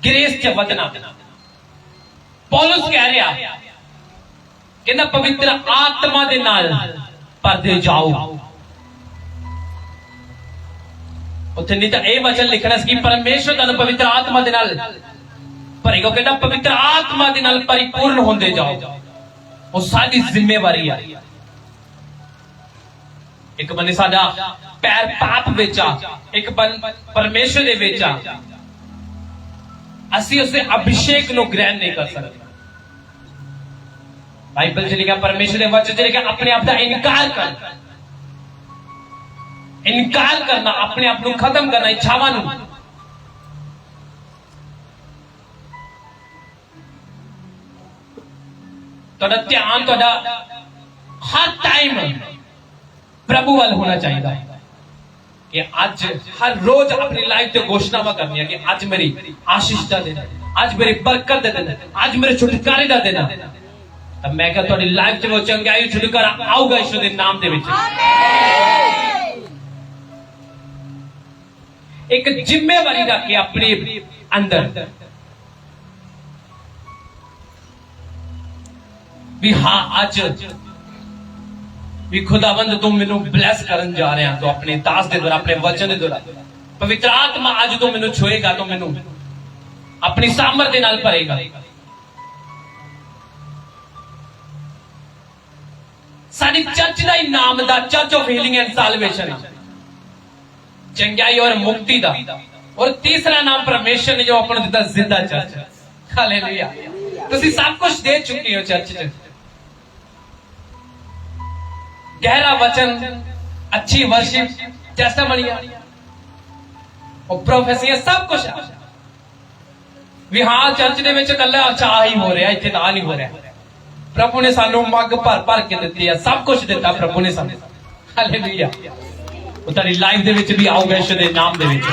ग्रेस च वधना पौलुस कह रहा कहना पवित्र आत्मा दे नाल भरदे जाओ उत्थे नहीं तो यह वचन लिखना सी परमेश्वर तुहानू पवित्र आत्मा दे नाल भरेगा कहना पवित्र आत्मा दे नाल परिपूर्ण होंदे जाओ वो साडी जिम्मेवारी है एक बने साडा पैर पाप विच आ एक बन परमेश्वर दे विच आ असी उसे अभिषेक नु ग्रहण नहीं कर सकते बाइबल च लिखा परमेश्वर दे वचन च लिखा अपने आप का इनकार करना अपने आप को खत्म करना इच्छावां नु तोड़ा ध्यान तोड़ा हर टाइम प्रभु वाल होना चाहिए कि आज हर रोज अपनी लाइफ से घोषणा करनी है कि आज मेरी आशीष का दिन आज मेरी बरकत का दिन आज मेरे छुटकारे का दिन तब मैं क्या थोड़ी लाइफ में चंगाई छुटकारा आऊगा यीशु के नाम दे विच एक जिम्मेवारी रख के अपने अंदर भी हाँ आज भी खुदावंद तुम मैनू ब्लैस करन जा रहे हैं तो अपने दास दे द्वारा अपने वचन दे द्वारा पवित्र आत्मा आज तो मैनू छुएगा तो मैनू अपनी सामर्थ दे नाल भरेगा साडी चर्च का ही नाम the church of healing and salvation चंगाई और मुक्ति दा और तीसरा नाम परमेश्वर ने जो अपना दिता जिंदा चर्च हालेलुया तुसी सब कुछ दे चुके हो चर्च च गहरा वचन अच्छी वर्शिप टेस्टामनियां और प्रोफेसियां सब कुछ भी हाँ चर्च दे विच कल्ला चाह ही हो रहा इत्थे ना नहीं हो रहा प्रभु ने सानू मग भर भर के दित्ती है सब कुछ दिता प्रभु ने सानू हालेलुया वो तारी लाइफ दे विच भी आऊगा यीशु दे नाम दे विच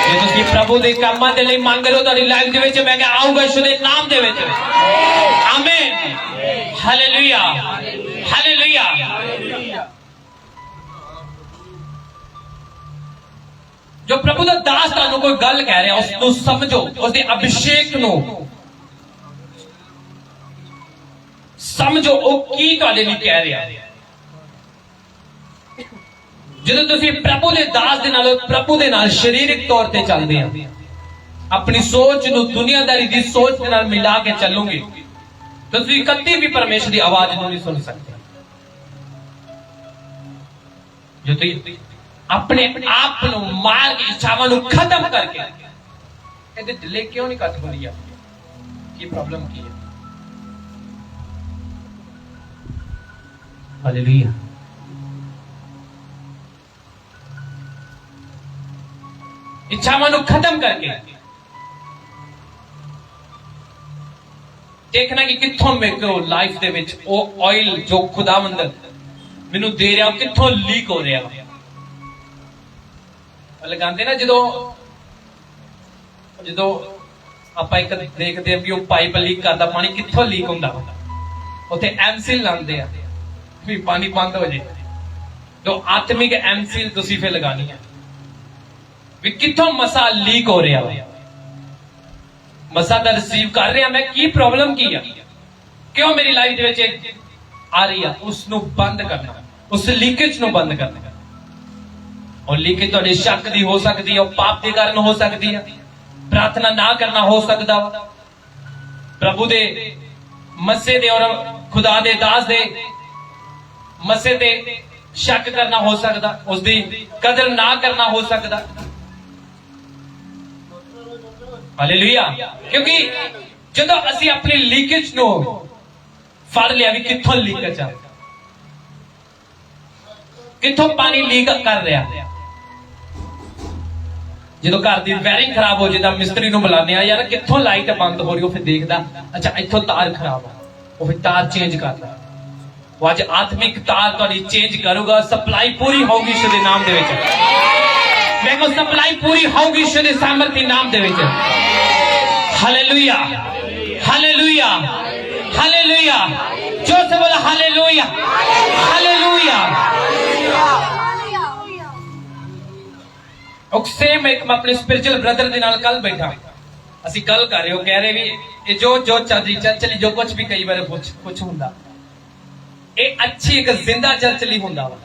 जे तुसी प्रभु दे कामां दे लई मंग लो तारी लाइफ दे विच मैं कह आऊगा यीशु दे नाम दे विच आमीन हालेलुया हालेलुया जो प्रभु दा दास तानू कोई गल कह रहा उसको समझो उसके अभिषेक नु समझो वो की तुहाडे लई कह रहा ਜਦੋਂ ਤੁਸੀਂ ਪ੍ਰਭੂ ਦੇ ਦਾਸ ਦੇ ਨਾਲ ਪ੍ਰਭੂ ਦੇ ਨਾਲ ਸਰੀਰਕ ਤੌਰ ਤੇ ਚੱਲਦੇ ਆ ਆਪਣੀ ਸੋਚ ਨੂੰ ਦੁਨੀਆਦਾਰੀ ਦੀ ਸੋਚ ਦੇ ਨਾਲ ਮਿਲਾ ਕੇ ਚੱਲੋਗੇ ਤੁਸੀਂ ਕਦੀ ਵੀ ਪਰਮੇਸ਼ਰ ਦੀ ਆਵਾਜ਼ ਨੂੰ ਨਹੀਂ ਸੁਣ ਸਕਦੇ ਜੋ ਤੁਸੀਂ ਆਪਣੇ ਆਪ ਨੂੰ ਮਾਰ ਕੇ ਇੱਛਾਵਾਂ ਨੂੰ ਖਤਮ ਕਰਕੇ ਇਹਦੇ ਢਿੱਲੇ ਕਿਉਂ ਨਹੀਂ ਕੱਟ ਬੋਲੀ ਆ ਕੀ ਪ੍ਰੋਬਲਮ ਕੀ ਹੈ ਹਾਲੇਲੂਇਆ इच्छावां नूं खत्म करके देखना कि कित्थों मेरे को लाइफ दे विच वो ऑयल जो खुदावंद मैनू दे रहा कित्थों लीक हो रहा लगाते ना जो जो आप एक देखते हैं कि वो पाइप लीक करता पानी कित्थों लीक होंदा उत्थे एमसील लांदे आ भी पानी बंद हो जाए तो आत्मिक एमसील तुसीं फिर लगानी है भी कित्थों मसा लीक हो रहा मसा दा रिसीव कर रहा मैं की प्रॉब्लम की है क्यों मेरी लाइफ दे विच आ रही है उसनू बंद करना उस लीकेज नू बंद करना और लीकेज तुहाडे शक दी हो सकती है पाप के कारण हो सकती है प्रार्थना ना करना हो सकता प्रभु दे मसे दे और खुदा दे दास दे मसे ते शक करना हो सकता उसकी कदर ना करना हो सकता हालेलुया क्योंकि जदों असी अपनी लीकेज नो फड़ लिया भी कित्थों लीकेज आ कित्थों पानी लीक कर रहा जो घर की वायरिंग खराब हो जाए मिस्त्री नूं बुलाने यार कित्थों लाइट बंद हो रही फिर देखदा अच्छा इत्थों तार खराब है वो फिर तार चेंज करता वो अज आत्मिक तार तुहाडी चेंज करूगा। सप्लाई पूरी होगी यीशु दे नाम दे विच। मैं को सप्लाई पूरी होगी यीशु दे सामर्थी नाम दे विच। Hallelujah, hallelujah, hallelujah. जो से बोला हालेलुया, हालेलुया। और सेम एक मैं अपने स्पिरिचुअल ब्रदर दे नाल कल बैठा, ਅਸੀਂ ਗੱਲ ਕਰ ਰਹੇ ਹੋ, कह रहे भी ये जो जो चर्च चली जो कुछ भी कई बार कुछ हुंदा ये अच्छी एक जिंदा चर्च ਲਈ ਹੁੰਦਾ ਵਾ।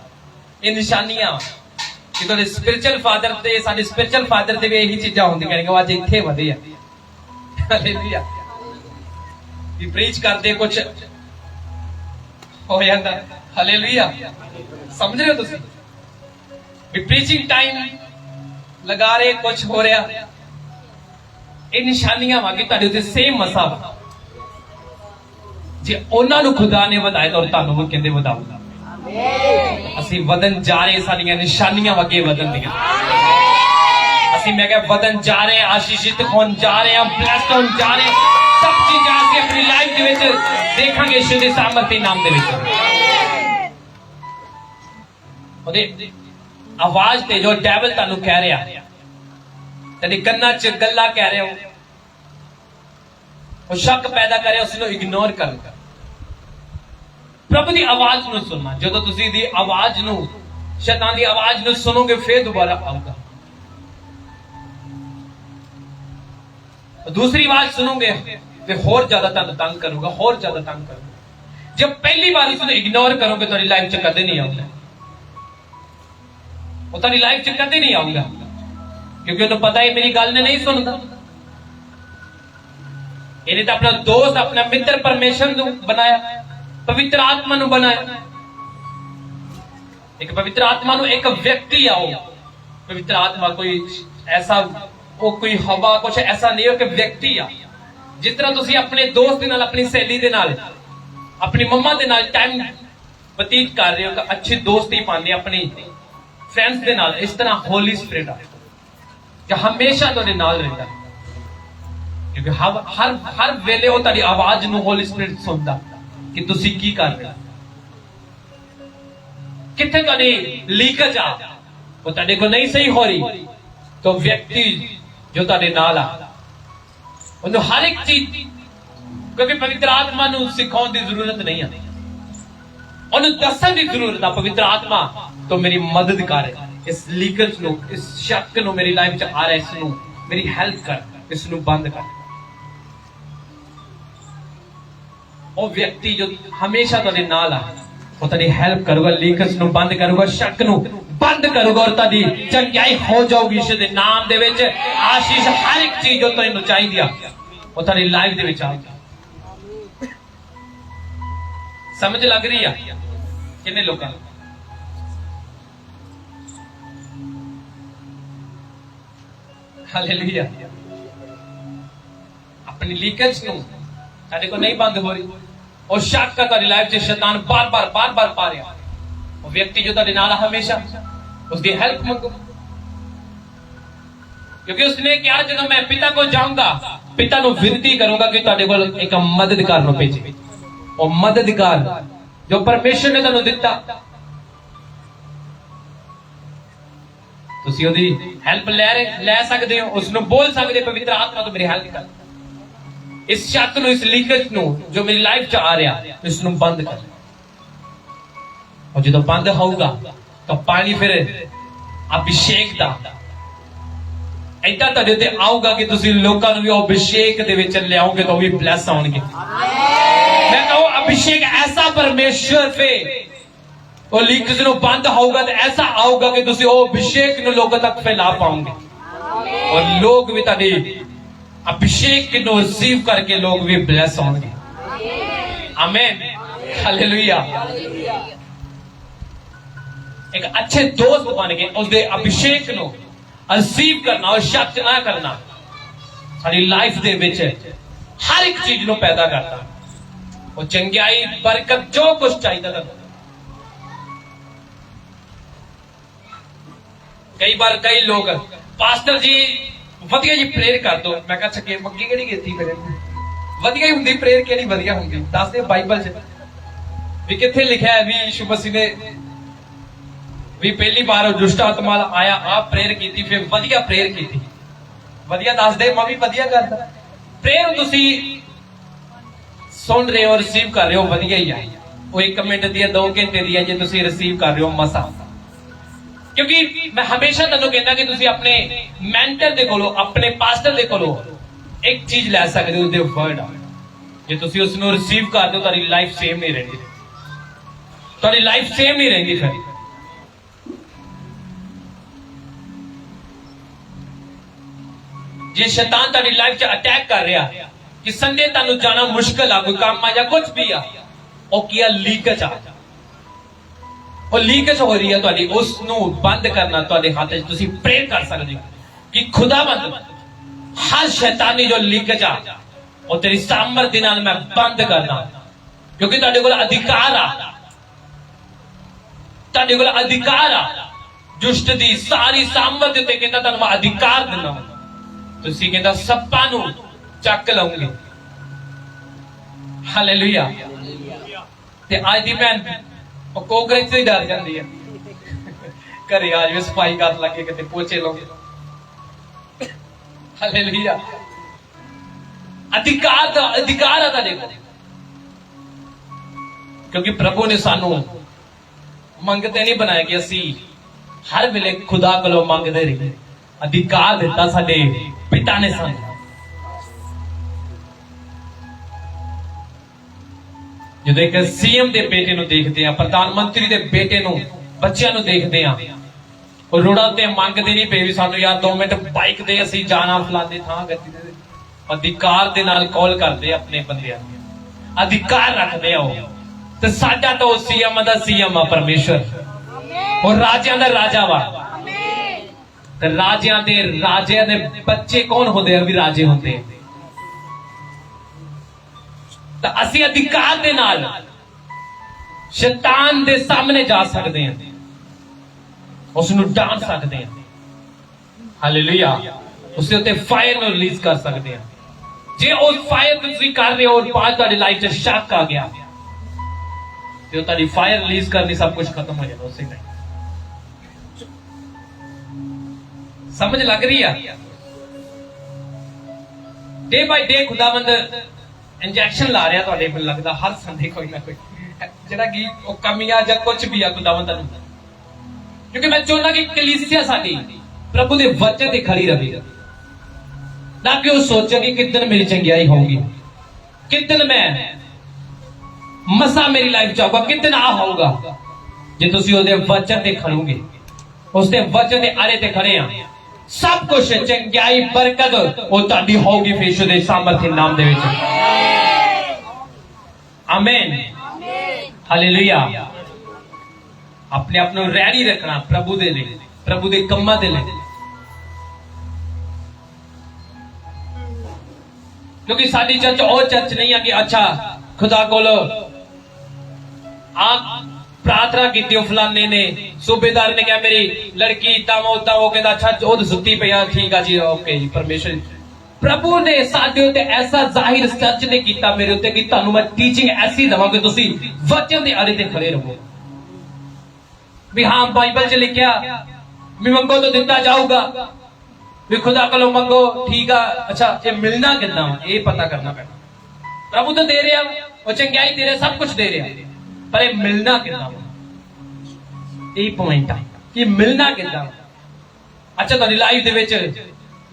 ਇਹ ਨਿਸ਼ਾਨੀਆਂ ਕਿ ਤੁਹਾਡੇ ਸਪਿਰਿਚੁਅਲ ਫਾਦਰ ਤੇ ਸਾਡੇ ਸਪਿਰਿਚੁਅਲ ਫਾਦਰ ਦੇ ਵੀ ਇਹੀ ਚੀਜ਼ਾਂ ਹੁੰਦੀਆਂ ਨੇ ਕਿ ਅੱਜ ਇੱਥੇ ਵਧੇ ਆ। ਹਾਲੇਲੂਇਆ। ਵੀ ਪ੍ਰੀਚ ਕਰਦੇ ਕੁਝ ਹੋ ਜਾਂਦਾ। ਹਾਲੇਲੂਇਆ। ਸਮਝ ਰਹੇ ਹੋ ਤੁਸੀਂ ਵੀ ਪ੍ਰੀਚਿੰਗ ਟਾਈਮ ਲਗਾ ਰਹੇ ਕੁਝ ਹੋ ਰਿਹਾ। ਇਹ ਨਿਸ਼ਾਨੀਆਂ ਵਾਂਗੇ ਤੁਹਾਡੇ ਉੱਤੇ ਸੇਮ ਮਸਾ ਵਾ। ਜੇ ਉਹਨਾਂ ਨੂੰ ਖੁਦਾ ਨੇ ਵਧਾਇਆ ਤਾਂ ਤੁਹਾਨੂੰ ਵੀ ਕਹਿੰਦੇ ਵਧਾਊਗਾ। ਅਸੀਂ ਵਧਨ ਜਾ ਰਹੇ, ਸਾਡੀਆਂ ਨਿਸ਼ਾਨੀਆਂ ਅੱਗੇ ਵਧਣ ਦੀਆਂ। ਅਸੀਂ ਮੈਂ ਕਿਹਾ ਵਧਨ ਜਾ ਰਹੇ, ਆਸ਼ੀਸ਼ਿਤ ਹੋਣ ਜਾ ਰਹੇ ਹਾਂ, ਬਲੈਸਡ ਹੋਣ ਜਾ ਰਹੇ। ਸਭ ਚੀਜ਼ਾਂ ਅਸੀਂ ਆਪਣੀ ਲਾਈਫ ਦੇ ਵਿੱਚ ਦੇਖਾਂਗੇ ਯਿਸੂ ਦੇ ਸਾਮਰਥੀ ਨਾਮ ਦੇ ਵਿੱਚ। ਉਹਦੇ ਆਵਾਜ਼ ਤੇ ਜੋ ਡੈਵਲ ਤੁਹਾਨੂੰ ਕਹਿ ਰਿਹਾ, तेरे कन्ना च गल्ला कह रहे हो, वो शक पैदा करे, उसनू इग्नोर कर। प्रभु की आवाज नू सुनना। जो तुसी दी आवाज नू, शैतान दी आवाज नू सुनोगे फिर दोबारा आऊगा। दूसरी आवाज सुनोगे तो होर ज्यादा तंग करूंगा, होर ज्यादा तंग करूंगा। जब पहली बार उसको इग्नोर करोगे तो लाइफ च कदे नहीं आऊंगा, वो तेरी लाइफ च कदे नहीं आऊंगा, क्योंकि उन्हें पता है मेरी गल ने नहीं सुनता। इन्हें तो अपना दोस्त, अपना मित्र परमेश्वर को बनाया, पवित्र आत्मा को बनाया। एक पवित्र आत्मा को एक व्यक्ति आओ, पवित्र आत्मा कोई ऐसा वो कोई हवा कुछ ऐसा नहीं हो कि व्यक्ति आ। जिस तरह तुसी अपने दोस्त दे नाल, अपनी सहेली दे नाल, अपनी मम्मा दे नाल टाइम बतीत कर रहे हो कि अच्छी दोस्ती पाने अपनी फ्रेंड्स दे नाल, इस तरह होली स्पिरिट आ कि हमेशा तुहाडे नाल रहिंदा। क्योंकि हर वेले वो तुहाडी आवाज नू होली स्पिरिट सुनदा कि तुसी की कर रहे हो, किथे तुहाडी लीकेज आ, वो तुहाडे को नहीं सही हो रही, तो व्यक्ति जो तुहाडे नाल आ उन्हें हर एक चीज, क्योंकि पवित्र आत्मा नू सिखाउण दी जरूरत नहीं है, उन्हें दसण दी जरूरत है। पवित्र आत्मा तो मेरी मदद कर, इस लीकेज नो, इस शक नो मेरी लाइफ च आ रहा है, इसनू मेरी हेल्प कर, इसनू बंद कर। वो व्यक्ति जो हमेशा तुहाडे नाल आ, वो तुहाडी हेल्प करूगा, लीकेज नो बंद करूगा, शक नो बंद करूगा, और तुहाडी चंगाई हो जाऊगी यीशु दे नाम दे विच। आशीष हर एक चीज जो तुहानू चाहिदी आ वो तुहाडी लाइफ दे विच आऊगी। समझ लग रही है किन्ने लोकां नू? हालेलुया। अपनी लीकेज को साडे को नहीं बंद हो रही, और शक का तुहाडी लाइफ से शैतान बार बार पा रहा। वो व्यक्ति जो तुहाडे नाल हमेशा उसकी हेल्प मंगो, क्योंकि उसने क्या, जब मैं पिता को जाऊंगा, पिता को विनती करूंगा कि तुहाडे कोल एक मददगार नो भेजे। और मददगार जो परमेश्वर ने तुहानू दिता, तुसी ओदी हेल्प ले सकते हो, उसनु बोल सकते, पवित्र आत्मा तो मेरी हेल्प कर, इस शक नु, इस लीकेज नु जो मेरी लाइफ च आ रहा, इसनु बंद कर। और जो बंद होगा तो पानी फिर अभिषेक दा ऐसा तुहाडे ते आऊगा कि तुसी लोकां नू भी अभिषेक दे विच लियाओगे तो भी ब्लेस होणगे। मैं कहूं अभिषेक ऐसा परमेश्वर पे, और लीकेज नु बंद होगा तो ऐसा आऊगा कि तुसी वो अभिषेक नु लोगों तक फैला पाओगे, और लोग भी तुहाडे अभिषेक नु रिसीव करके लोग भी ब्लेस होंगे। आमीन, हालेलुया। एक अच्छे दोस्त बन के उसके अभिषेक नु रिसीव करना और शक ना करना सारी लाइफ दे विच हर एक चीज नु पैदा करता, वो चंगाई, बरकत, जो कुछ चाहिए था। कई बार कई लोग, पास्टर जी वधिया जी प्रेयर कर दो, मैं कहा छके मक्की केड़ी कीती, फिर वधिया ही हुंदी प्रेयर, केड़ी वधिया हुंदी, दस दे बाइबल च भी किथे लिखा है भी यीशु मसीह ने भी पहली बार दुष्ट आत्मा आया आप प्रेयर की फिर वधिया प्रेयर की वधिया दस दे मैं भी वधिया करता प्रेयर तुसी सुन रहे हो रिसीव कर रहे हो वधिया ही है वो 1 मिनट दी 2 घंटे दी है जो तुसी रिसीव कर रहे हो मसा क्योंकि मैं हमेशा तेनों कहना कि तुसी अपने मेंटर दे कोलों अपने पास्टर दे कोलों एक चीज ले सकते हो उसदे वर्ड जे तुसी उसनु रिसीव कर दो तारी लाइफ सेम नहीं रहती तारी लाइफ सेम नहीं रहती फिर जे शैतान तारी लाइफ च अटैक कर रहा कि संडे तानू जाना मुश्किल आ कोई काम आ या कुछ भी आ ਉਹ ਕੀ ਆ ਲੀਕੇਜ ਆ ਉਹ ਲੀਕੇਜ ਹੋ ਰਹੀ ਹੈ ਤੁਹਾਡੀ ਉਸ ਨੂੰ ਬੰਦ ਕਰਨਾ ਤੁਹਾਡੇ ਹੱਥ 'ਚ ਤੁਸੀਂ ਪ੍ਰੇ ਕਰ ਸਕਦੇ ਹੋ ਕਿ ਖੁਦਾਵੰਦ ਹਰ ਸ਼ੈਤਾਨੀ ਜੋ ਲੀਕੇਜ ਆ ਉਹ ਤੇਰੀ ਸਾਮਰਥੀ ਨਾਲ ਮੈਂ ਬੰਦ ਕਰਦਾ ਕਿਉਂਕਿ ਤੁਹਾਡੇ ਕੋਲ ਅਧਿਕਾਰ ਆ ਤੁਹਾਡੇ ਕੋਲ ਅਧਿਕਾਰ ਆ ਦੁਸ਼ਟ ਦੀ ਸਾਰੀ ਸਾਮਰਥੀ ਤੇ ਕਹਿੰਦਾ ਤੁਹਾਨੂੰ ਮੈਂ ਅਧਿਕਾਰ ਦਿੰਦਾ ਤੁਸੀਂ ਕਹਿੰਦਾ ਸੱਪਾਂ ਨੂੰ ਚੱਕ ਲਓਗੇ ਹਾਲੇਲੂਇਆ ਤੇ ਅੱਜ ਦੀ ਭੈਣ ਉਹ ਕੋਕਰੇਚ ਤੋਂ ਹੀ ਡਰ ਜਾਂਦੀ ਹੈ ਘਰੇ ਆ ਜਾਵੇ ਸਫਾਈ ਕਰਨ ਲੱਗੇ ਕਿਤੇ ਪੋਚੇ ਲਾਉਂਦੇ ਹਾਲੇਲੂਇਆ ਅਧਿਕਾਰ ਆ ਤੁਹਾਡੇ ਕੋਲ ਕਿਉਂਕਿ ਪ੍ਰਭੂ ਨੇ ਸਾਨੂੰ ਮੰਗਤੇ ਨਹੀਂ ਬਣਾਇਆ ਕਿ ਅਸੀਂ ਹਰ ਵੇਲੇ ਖੁਦਾ ਕੋਲੋਂ ਮੰਗਦੇ ਰਹੀਏ ਅਧਿਕਾਰ ਦਿੱਤਾ ਸਾਡੇ ਪਿਤਾ ਨੇ ਸਾਨੂੰ ਜਦੋਂ ਇੱਕ ਸੀਐਮ ਦੇ ਬੇਟੇ ਨੂੰ ਦੇਖਦੇ ਆ ਪ੍ਰਧਾਨ ਮੰਤਰੀ ਦੇ ਬੇਟੇ ਨੂੰ ਬੱਚਿਆਂ ਨੂੰ ਦੇਖਦੇ ਆ ਉਹ ਰੋੜਾ ਤੇ ਮੰਗਦੇ ਨਹੀਂ ਪਏ ਵੀ ਸਾਨੂੰ ਯਾਰ 2 ਮਿੰਟ ਬਾਈਕ ਦੇ ਅਸੀਂ ਜਾਣਾ ਫਲਾਣੇ ਥਾਂ ਗੱਡੀ ਦੇ ਅਧਿਕਾਰ ਦੇ ਨਾਲ ਕਾਲ ਕਰਦੇ ਆਪਣੇ ਬੰਦਿਆਂ ਨੂੰ ਅਧਿਕਾਰ ਰੱਖਦੇ ਆ ਉਹ ਤੇ ਸਾਡਾ ਤਾਂ ਉਹ ਸੀਐਮ ਦਾ ਸੀਐਮ ਆ ਪਰਮੇਸ਼ਰ ਉਹ ਰਾਜਿਆਂ ਦਾ ਰਾਜਾ ਵਾ ਤੇ ਰਾਜਿਆਂ ਦੇ ਬੱਚੇ ਕੌਣ ਹੁੰਦੇ ਆ ਵੀ ਰਾਜੇ ਹੁੰਦੇ ਆ ਤਾਂ ਅਸੀਂ ਅਧਿਕਾਰ ਦੇ ਨਾਲ ਸ਼ੈਤਾਨ ਦੇ ਸਾਹਮਣੇ ਜਾ ਸਕਦੇ ਹਾਂ ਉਸ ਨੂੰ ਡਾਂਟ ਸਕਦੇ ਹਾਂ ਹਾਲੇਲੂਇਆ ਉਸ ਉੱਤੇ ਫਾਇਰ ਨੂੰ ਰਿਲੀਜ਼ ਕਰ ਸਕਦੇ ਹਾਂ ਜੇ ਉਹ ਫਾਇਰ ਤੁਸੀਂ ਕਰ ਰਹੇ ਹੋ ਔਰ ਬਾਅਦ ਤੁਹਾਡੀ ਲਾਈਫ 'ਚ ਸ਼ੱਕ ਆ ਗਿਆ ਤੇ ਉਹ ਤੁਹਾਡੀ ਫਾਇਰ ਰਿਲੀਜ਼ ਕਰਨੀ ਸਭ ਕੁਝ ਖਤਮ ਹੋ ਜਾਣਾ ਉਸੇ ਟਾਈਮ ਸਮਝ ਲੱਗ ਰਹੀ ਆ ਡੇ ਬਾਈ ਡੇ ਖੁਦਾਵੰਦ ਇੰਜੈਕਸ਼ਨ ਲਾ ਰਿਹਾ ਤੁਹਾਡੇ ਮੈਨੂੰ ਲੱਗਦਾ ਹਰ ਸੰਡੇ ਕੋਈ ਨਾ ਕੋਈ ਜਿਹੜਾ ਕਿ ਉਹ ਕਮੀਆਂ ਜਾਂ ਕੁਝ ਵੀ ਆ ਖੁਦਾਵੰਦ ਨੂੰ ਕਿਉਂਕਿ ਮੈਂ ਚਾਹੁੰਦਾ ਕਿ ਕਲੀਸਿਆ ਸਾਡੀ ਪ੍ਰਭੂ ਦੇ ਵਚਨ ਤੇ ਖੜੀ ਰਹੇ ਨਾ ਕਿ ਉਹ ਸੋਚੇ ਕਿ ਕਿਦਨ ਮੇਰੀ ਚੰਗਿਆਈ ਹੋਊਗੀ ਕਿਦਨ ਮੈਂ ਮਸਾ ਮੇਰੀ ਲਾਈਫ ਚ ਆਊਗਾ ਕਿਦਨ ਆ ਹੋਊਗਾ ਜੇ ਤੁਸੀਂ ਉਹਦੇ ਵਚਨ ਤੇ ਖੜੋਗੇ ਉਸਦੇ ਵਚਨ ਦੇ ਆਰੇ ਤੇ ਖੜੇ ਆ ਸਭ ਕੁਝ ਚੰਗਿਆਈ ਬਰਕਤ ਉਹ ਤੁਹਾਡੀ ਹੋਊਗੀ ਫੇਸ਼ੋ ਦੇ ਸਾਮਰਥੀ ਨਾਮ ਦੇ ਵਿੱਚ ਆਮੇਨ ਹਾਲੇਲੂਇਆ ਆਪਣੇ ਆਪ ਨੂੰ ਰੈਡੀ ਰੱਖਣਾ ਪ੍ਰਭੂ ਦੇ ਲਈ ਪ੍ਰਭੂ ਦੇ ਕੰਮਾਂ ਦੇ ਲਈ ਕਿਉਂਕਿ ਸਾਡੀ ਚਰਚ ਉਹ ਚਰਚ ਨਹੀਂ ਹੈ ਕਿ ਅੱਛਾ ਖੁਦਾ ਕੋਲ ਆ प्रार्थना की फलाने ने सूबेदार ने कहा मेरी लड़की तावो तावो कहता अच्छा ओद सुती पे ठीक है जी ओके जी परमेश्वर प्रभु ने साडे उत्ते ऐसा जाहिर सच ने कीता मेरे उत्ते कि तुहानू मैं टीचिंग ऐसी दवां कि तुसी वचन दे आरे ते खड़े रहो भी हां बाइबल च लिखिया भी मंगो तो दिता जाऊगा भी खुदा कोलों मंगो ठीक है अच्छा ये मिलना कितना ये पता करना पैना प्रभु तो दे रहा वो चंगाई दे रहा सब कुछ दे रहा पर ये मिलना कितना यही पॉइंट है कि मिलना कितना अच्छा तुहाडी लाइफ दे विच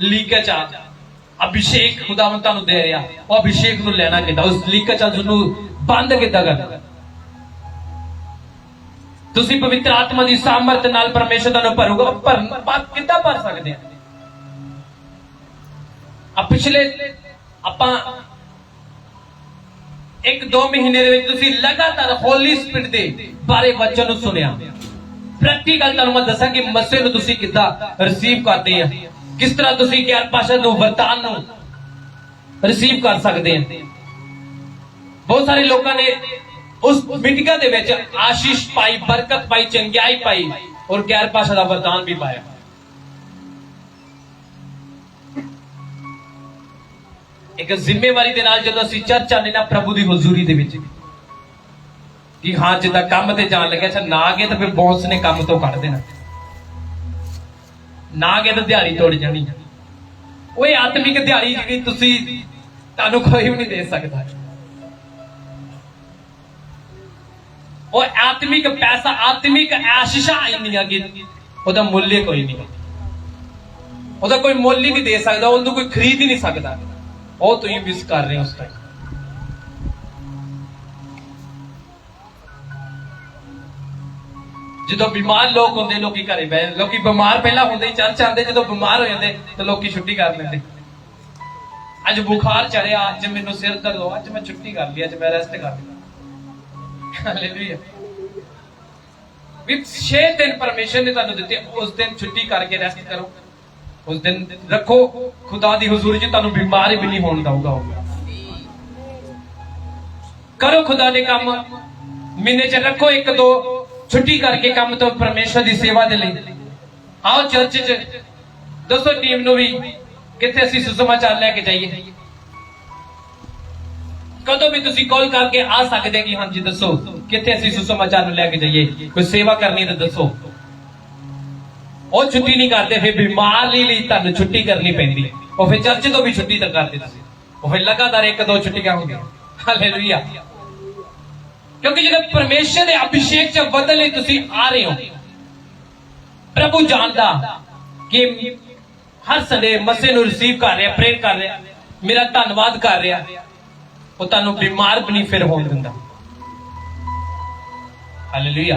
लीकेज आ अभिषेक खुदावंद तुहानू दे रहा वो अभिषेक नू लेना कितना उस लीकेज नू बंद कितना करना तुसी पवित्र आत्मा दी सामर्थ नाल परमेश्वर तुहानू भरूगा पर कितना भर सकदे आ पिछले आपां 1-2 महीने ਦੇ ਵਿੱਚ ਤੁਸੀਂ ਲਗਾਤਾਰ ਹੋਲੀ ਸਪਿਰਿਟ ਦੇ ਬਾਰੇ ਵਚਨ ਨੂੰ ਸੁਣਿਆ ਪ੍ਰੈਕਟੀਕਲ ਤੁਹਾਨੂੰ ਮੈਂ ਦੱਸਾਂ ਕਿ ਮਸੀਹ ਨੂੰ ਤੁਸੀਂ ਕਿੱਦਾਂ ਰਿਸੀਵ ਕਰਦੇ ਆ ਕਿਸ ਤਰ੍ਹਾਂ ਤੁਸੀਂ ਗਿਆਨ ਭਾਸ਼ਾ ਨੂੰ ਵਰਤਾਨ ਨੂੰ ਰਿਸੀਵ ਕਰ ਸਕਦੇ ਆ ਬਹੁਤ ਸਾਰੇ ਲੋਕਾਂ ਨੇ ਉਸ ਮੀਟਿੰਗਾਂ ਦੇ ਵਿੱਚ ਆਸ਼ੀਸ਼ ਪਾਈ ਬਰਕਤ ਪਾਈ ਚੰਗਿਆਈ ਪਾਈ ਔਰ ਗਿਆਨ ਭਾਸ਼ਾ ਦਾ ਵਰਦਾਨ ਵੀ ਪਾਇਆ एक जिम्मेवारी दे नाल जदों असीं चर्च आने ना प्रभु दी हुजूरी दे विच कि हाँ जिदा काम ते जान लगे, अच्छा ना गए तो फिर बॉस ने काम तो कट देना, ना गए तो दिहाड़ी तोड़ जानी। वो आत्मिक दिहाड़ी जी तुहानू कोई भी नहीं दे सकता। वो आत्मिक पैसा, आत्मिक आशीषा इन्नियां कि ओदा मूल्य कोई नहीं, ओदा कोई मुल ही नहीं दे सकता, उनको कोई खरीद ही नहीं सकता। वो तुम मिस कर रहे हो उस टाइम। जो बीमार लोग होंगे, लोग घरे बह, लोग बीमार पहला होंगे चर्च आते, जो बीमार हो जाते तो लोग छुट्टी कर लेंगे। अज बुखार चढ़िया, अज मैनू सिर दर्द हो, अज मैं छुट्टी कर ली, अज मैं रेस्ट कर ली। हालेलुया। 6 दिन परमेश्वर ने तुहानू दिते, उस दिन छुट्टी करके रेस्ट करो, उस दिन रखो खुदा दी हुजूरी च, तुहानू बीमार भी नहीं होने दूंगा। करो खुदा दे काम, महीने च रखो 1-2 छुट्टी करके काम तो परमेश्वर की सेवा दे लिए। आओ चर्च च दसो टीम नू भी किथे असीं सुसमाचार लेके जाइए। कदों भी तुसीं कॉल करके आ सकते कि हाँ जी दसो किथे असीं सुसमाचार लेके जाइए, कोई सेवा करनी तो दसो। वो छुट्टी नहीं करते, फिर बीमार लिए तुहानू छुट्टी करनी पैंदी, और फिर चर्च तो भी छुट्टी तक करते तुसीं, और फिर लगातार 1-2 छुट्टियां होंगी। हालेलुया। क्योंकि जो परमेश्वर के अभिषेक च बदले तुसीं आ रहे हो, प्रभु जानता कि हर संडे मसीह नू रिसीव कर रहा, प्रेयर कर रहा, मेरा धन्यवाद कर रहा, वो तुहानू बीमार भी नहीं फिर होने दिंदा। हालेलुया।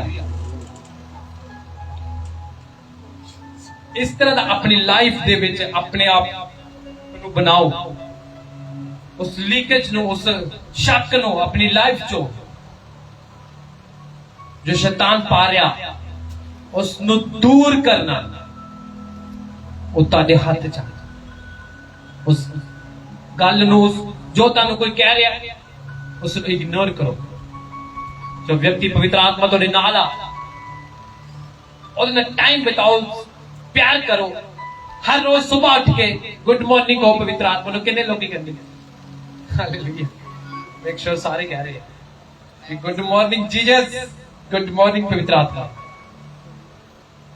इस तरह दा अपनी लाइफ दे विच अपने आप नू बनाओ, उस लीकेज नू, उस शक नू अपनी लाइफ चो जो शैतान पा रहा उसनू दूर करना वो तुहाडे हाथ च। उस गल नू, जो तुहानू कोई कह रहा उसनू इग्नोर करो। जो व्यक्ति पवित्र आत्मा तुहाडे नाल आ, उहदे नाल टाइम बिताओ, प्यार करो। हर रोज सुबह उठ के गुड मॉर्निंग कहो पवित्र आत्मा नू। कितने लोग कहते हैं? हालेलुया। मेक श्योर सारे कह रहे हैं good morning Jesus, good morning पवित्र आत्मा।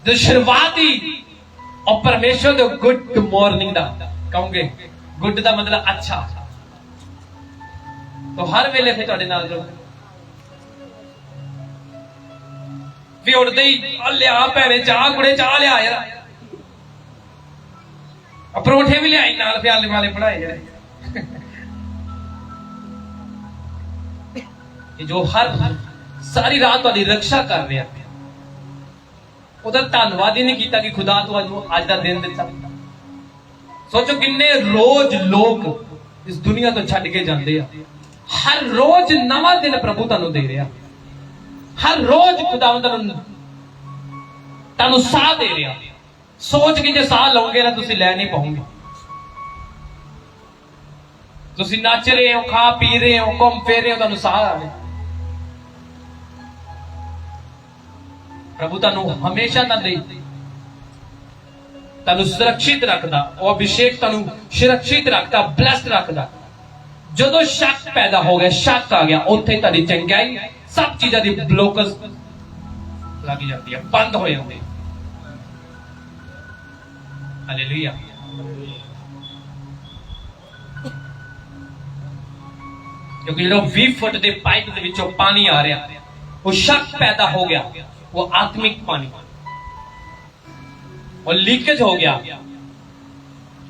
जो शुरुआत ही और परमेश्वर दे गुड मॉर्निंग दा कहूंगे, गुड दा मतलब अच्छा, तो हर वेले फिर तुहाडे नाल रहो। भी उठते ही लिया भैने चाह, कुड़े चाह लिया यार, परोठे भी लियाई नाल, प्याले वाले बनाए जड़े। जो हर सारी रात तुहाडी रक्षा कर रहा, उहदा धन्नवाद ही नहीं किया कि खुदा तू अज दा दिन दिता। सोचो किन्ने रोज लोग इस दुनिया तो छड्ड के जाते हैं, हर रोज नवा दिन प्रभु तुहानू दे रहा, हर रोज खुदा तुहानू साह दे रहा। सोच के जो साह लोगे ना तुसीं लै नहीं पाओगे। तुसीं नच रहे हो, खा पी रहे हो, घूम फिर रहे हो, तुहानू साह आ रहा। प्रभु तुहानू हमेशा ना दे, तुहानू सुरक्षित रखदा, वो अभिषेक तुहानू सुरक्षित रखदा, ब्लेस्ड रखदा। जो शक पैदा हो गया, शक आ गया, उत्थे तुहाडी चंगाई सब चीज़ां दी ब्लॉकस लग जाती है, बंद हो जाती है। हालेलुया। क्योंकि जो 20 फुट के पाइप के विचों पानी आ रहा, वो शक पैदा हो गया, वो आत्मिक पानी, और लीकेज हो गया।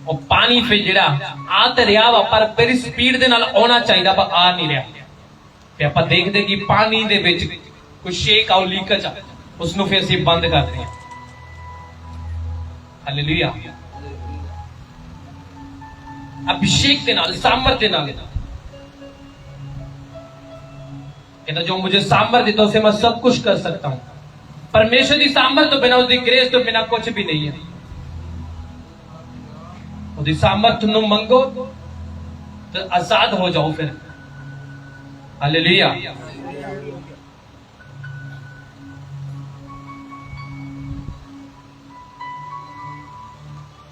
और पानी फिर जिहड़ा आ तो रहा वा, पर बड़ी स्पीड दे नाल आना चाहिए, पर आ नहीं रहा। फिर आप देखते कि पानी दे विच कोई शेक आओ, लीकेज आ, उसनू फिर असीं बंद करते हैं। हालेलुया। अभिषेक के नाल, सामर्थ नाल, कहता जो मुझे सामर्थ देता उसे मैं सब कुछ कर सकता हूं। परमेश्वर की सामर्थ तो बिना, उसकी ग्रेस तो बिना कुछ भी नहीं है। उसकी सामर्थ नू मंगो तो आजाद हो जाओ फिर। हालेलुया।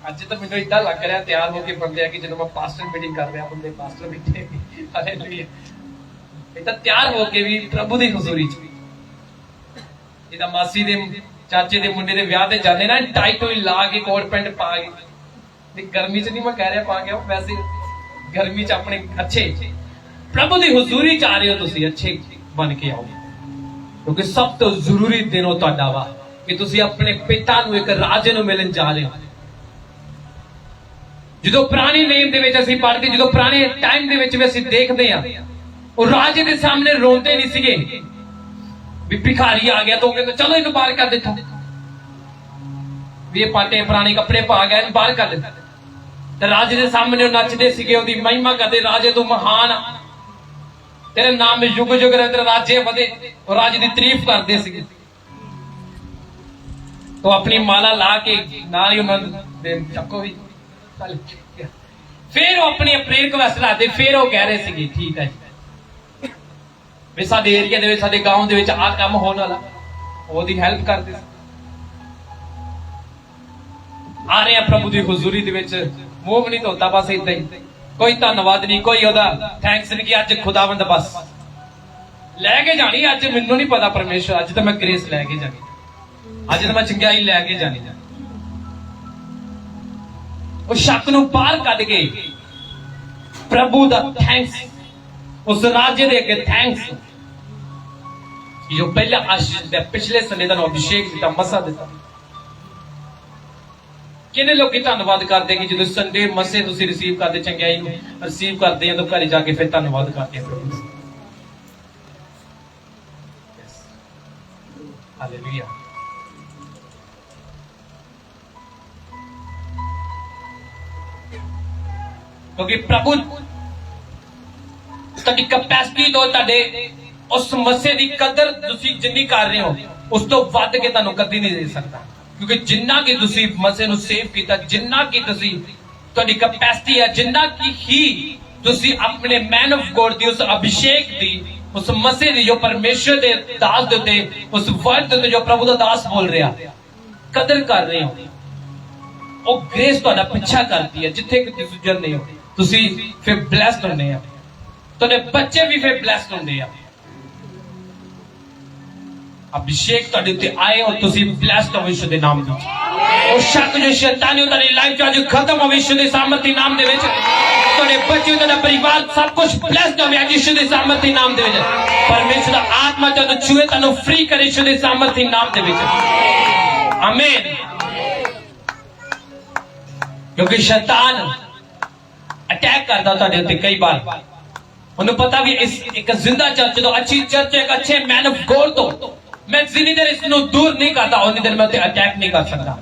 आज तो मैं इतना लग रहा तैयार होकर बंदे कि जो मैं पास्टर मीटिंग कर रहा, बंदे पास्टर बैठे। हालेलुया। ਇਹ ਤਾਂ ਤਿਆਰ ਹੋ ਕੇ ਵੀ ਪ੍ਰਭੂ ਦੀ ਹਜ਼ੂਰੀ ਚ ਇਹਦਾ ਮਾਸੀ ਦੇ ਚਾਚੇ ਦੇ ਮੁੰਡੇ ਦੇ ਵਿਆਹ ਤੇ ਜਾਂਦੇ ਨਾ, ਟਾਈਟ ਹੋਈ ਲਾ ਕੇ ਕੋਟ ਪੈਂਟ ਪਾ ਕੇ, ਤੇ ਗਰਮੀ ਚ ਨਹੀਂ ਮੈਂ ਕਹਿ ਰਿਹਾ ਪਾ ਕੇ, ਵੈਸੇ ਗਰਮੀ ਚ ਆਪਣੇ ਅੱਛੇ ਪ੍ਰਭੂ ਦੀ ਹਜ਼ੂਰੀ ਚ ਆ ਰਹੇ ਹੋ ਤੁਸੀਂ, ਅੱਛੇ ਬਣ ਕੇ ਆਓ, ਕਿਉਂਕਿ ਸਭ ਤੋਂ ਜ਼ਰੂਰੀ ਦਿਨ ਉਹ ਤੁਹਾਡਾ ਵਾ ਕਿ ਤੁਸੀਂ ਆਪਣੇ ਪਿਤਾ ਨੂੰ, ਇੱਕ ਰਾਜੇ ਨੂੰ ਮਿਲਣ ਜਾ ਰਹੇ ਹੋ। ਜਦੋਂ ਪੁਰਾਣੇ ਨੇਮ ਦੇ ਵਿੱਚ ਅਸੀਂ ਪੜ੍ਹਦੇ, ਜਦੋਂ ਪੁਰਾਣੇ ਟਾਈਮ ਦੇ ਵਿੱਚ ਵੀ ਅਸੀਂ ਦੇਖਦੇ ਆ, ਉਹ ਰਾਜੇ ਦੇ ਸਾਹਮਣੇ ਰੋਂਦੇ ਨਹੀਂ ਸੀਗੇ ਵੀ ਭਿਖਾਰੀ ਆ ਗਿਆ ਤਾਂ ਉਹ ਕਹਿੰਦੇ ਚਲੋ ਇਹਨੂੰ ਬਾਹਰ ਕਰ ਦਿੱਤਾ, ਵੀ ਇਹ ਪਾਟੇ ਪੁਰਾਣੇ ਕੱਪੜੇ ਪਾ ਗਿਆ, ਇਹਨੂੰ ਬਾਹਰ ਕਰ ਦਿੱਤਾ। ਤੇ ਰਾਜੇ ਦੇ ਸਾਹਮਣੇ ਉਹ ਨੱਚਦੇ ਸੀਗੇ, ਉਹਦੀ ਮਹਿਮਾ ਕਰਦੇ, ਰਾਜੇ ਤੂੰ ਮਹਾਨ ਆ, ਤੇਰੇ ਨਾਮ ਵਿੱਚ ਯੁੱਗ ਯੁੱਗ ਤੇਰਾ ਰਾਜੇ ਵਧੇ, ਉਹ ਰਾਜੇ ਦੀ ਤਾਰੀਫ ਕਰਦੇ ਸੀਗੇ। तो अपनी माला ला के नाल ही उन्होंने चक्को भी फिर वो अपनी प्रेरक वास्ते लाते, फिर वो कह रहे थे ठीक है भी साडे एरिया दे विच, साडे गांव दे विच आ काम होने वाला, ओदी हेल्प करते आ रहे हैं प्रभु दी हुजूरी दे विच, मुंह नहीं धोता, बस इदां ही, कोई धन्नवाद नहीं, कोई ओदा थैंक्स नहीं कि अज खुदावंद बस लैके जानी, अज मैनूं नहीं पता परमेश्वर, अज तो मैं ग्रेस लैके जानी, अज तो मैं चंगाई लैके जानी। उस शक नूं बाहर कढ के प्रभु दा थैंक्स, उस राजे दे अगे थैंक्स, जो पहला आशीष दिया, पिछले संडे दा अभिषेक दिता, मसा दिता। किने लोग धन्नवाद करते कि जो संडे मसे तुसीं रिसीव करते, चंगाई नूं रिसीव करते हैं, तो घर जाके फिर धन्नवाद करते हैं प्रभु। हालेलुया। क्योंकि प्रभु ਤੁਹਾਡੀ ਕੈਪੈਸਿਟੀ ਤੋਂ, ਤੁਹਾਡੇ ਉਸ ਮਸੇ ਦੀ ਕਦਰ ਤੁਸੀਂ ਜਿੰਨੀ ਕਰ ਰਹੇ ਹੋ, ਉਸ ਤੋਂ ਵੱਧ ਕੇ ਤੁਹਾਨੂੰ ਕਦੀ ਨਹੀਂ ਦੇ ਸਕਦਾ, ਕਿਉਂਕਿ ਜਿੰਨਾ ਕਿ ਤੁਸੀਂ ਮਸੇ ਨੂੰ ਸੇਵ ਕੀਤਾ, ਜਿੰਨਾ ਕਿ ਤੁਸੀਂ ਤੁਹਾਡੀ ਕੈਪੈਸਿਟੀ ਹੈ, ਜਿੰਨਾ ਕਿ ਹੀ ਤੁਸੀਂ ਆਪਣੇ ਮੈਨ ਆਫ ਗੋਡ ਦੀ ਉਸ ਅਭਿਸ਼ੇਕ ਦੀ, ਉਸ ਮਸੇ ਦੀ, ਜੋ ਪਰਮੇਸ਼ਰ ਦੇ ਦਾਸ ਦੇ ਉੱਤੇ, ਉਸ ਵਰਡ ਦੇ ਉੱਤੇ ਜੋ ਪ੍ਰਭੂ ਦਾ ਦਾਸ ਬੋਲ ਰਿਹਾ, ਕਦਰ ਕਰ ਰਹੇ ਹੋ, ਉਹ ਗ੍ਰੇਸ ਤੁਹਾਡਾ ਪਿੱਛਾ ਕਰਦੀ ਹੈ। ਜਿੱਥੇ ਕਿ ਤੁਸੀਂ ਜਰਨੇ ਹੋ, ਤੁਸੀਂ ਫਿਰ ਬਲੈਸਡ ਹੁੰਦੇ ਆ, ਤੁਹਾਡੇ ਬੱਚੇ ਵੀ ਫਿਰ ਬਲੈਸਡ ਹੁੰਦੇ ਆ। ਅਭਿਸ਼ੇਕ ਤੁਹਾਡੇ ਉੱਤੇ ਆਏ ਹੋ, ਤੁਸੀਂ ਬਲੈਸਡ ਹੋ ਯਿਸੂ ਦੇ ਨਾਮ ਵਿੱਚ। ਉਹ ਸ਼ੱਕ ਜੋ ਸ਼ੈਤਾਨੀ ਤੁਹਾਡੀ ਲਾਈਫ ਚ ਅੱਜ ਖਤਮ ਹੋਵੇ ਯਿਸੂ ਦੇ ਸਾਮਰਥੀ ਨਾਮ ਦੇ ਵਿੱਚ। ਤੁਹਾਡੇ ਬੱਚੇ, ਤੁਹਾਡਾ ਪਰਿਵਾਰ ਸਭ ਕੁਝ ਬਲੈਸਡ ਹੋਵੇ ਅੱਜ ਯਿਸੂ ਦੇ ਸਾਮਰਥੀ ਨਾਮ ਦੇ ਵਿੱਚ। ਪਰਮੇਸ਼ਰ ਦਾ ਆਤਮਾ ਜਦੋਂ ਛੂਏ, ਤੁਹਾਨੂੰ ਫ੍ਰੀ ਕਰੇ ਯਿਸੂ ਦੇ ਸਾਮਰਥੀ ਨਾਮ ਦੇ ਵਿੱਚ। ਆਮੀਨ। क्योंकि शैतान अटैक करता ਤੁਹਾਡੇ ਉੱਤੇ ਕਈ ਵਾਰ, ਉਹਨੂੰ ਪਤਾ ਵੀ ਇਸ ਇੱਕ ਜ਼ਿੰਦਾ ਚਰਚ ਤੋਂ, ਅੱਛੀ ਚਰਚ, ਇੱਕ ਅੱਛੇ ਮੈਨ ਆਫ ਗੋਡ ਤੋਂ ਮੈਂ ਜਿੰਨੀ ਦੇਰ ਇਸ ਨੂੰ ਦੂਰ ਨਹੀਂ ਕਰਦਾ, ਉਨੀ ਦੇਰ ਮੈਂ ਉੱਤੇ ਅਟੈਕ ਨਹੀਂ ਕਰ ਸਕਦਾ।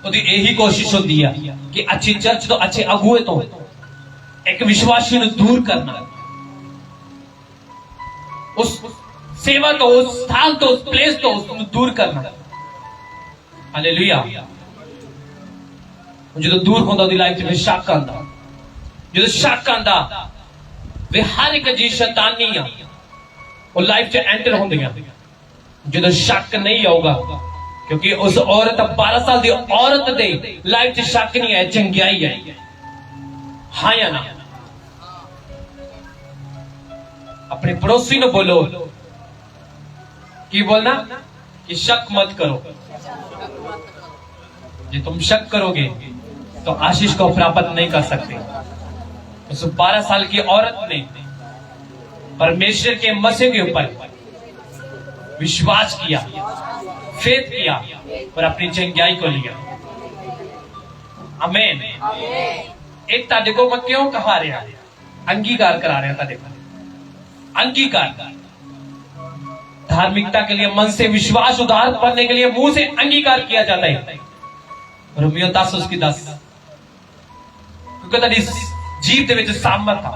ਉਹਦੀ ਇਹੀ ਕੋਸ਼ਿਸ਼ ਹੁੰਦੀ ਆ ਕਿ ਅੱਛੀ ਚਰਚ ਤੋਂ, ਅੱਛੇ ਅਗੂਏ ਤੋਂ ਇੱਕ ਵਿਸ਼ਵਾਸੀ ਨੂੰ ਦੂਰ ਕਰਨਾ, ਉਸ ਸੇਵਾ ਤੋਂ, ਉਸ ਸਥਾਨ ਤੋਂ, ਉਸ ਪਲੇਸ ਤੋਂ ਉਸਨੂੰ ਦੂਰ ਕਰਨਾ। ਹਾਲੇਲੂਇਆ। ਜਦੋਂ ਦੂਰ ਹੁੰਦਾ ਉਹਦੀ ਲਾਈਫ 'ਚ ਫਿਰ ਸ਼ੱਕ ਆਉਂਦਾ, ਜਦੋਂ ਸ਼ੱਕ ਆਉਂਦਾ ਵੀ ਹਰ ਇੱਕ ਚੀਜ਼ ਸ਼ੈਤਾਨੀ ਆ, ਉਹ ਲਾਈਫ 'ਚ ਐਂਟਰ ਹੁੰਦੀਆਂ। ਜਦੋਂ ਸ਼ੱਕ ਨਹੀਂ ਆਊਗਾ, ਕਿਉਂਕਿ ਉਸ ਔਰਤ 12 ਸਾਲ ਦੀ ਔਰਤ ਦੇ ਲਾਈਫ 'ਚ ਸ਼ੱਕ ਨਹੀਂ ਹੈ, ਚੰਗਿਆਈ ਹੈ। ਹਾਂ ਜਾਂ ਨਾ? अपने पड़ोसी ने बोलो कि बोलना कि शक मत करो। जे तुम शक करोगे तो आशीष को प्राप्त नहीं कर सकते। उस 12 साल की औरत ने परमेश्वर के मसीह के ऊपर विश्वास किया, फेथ किया और अपनी चंगाई को लिया। आमीन। एक ताड़े को मैं क्यों कहा रहा, अंगीकार करा रहा था। देखो अंगीकार, धार्मिकता के लिए मन से विश्वास उधार करने के लिए मुंह से अंगीकार किया जाता है। रोमियो 10 उसकी 10। क्योंकि तेरी जीव दे विच सामर्थ आ,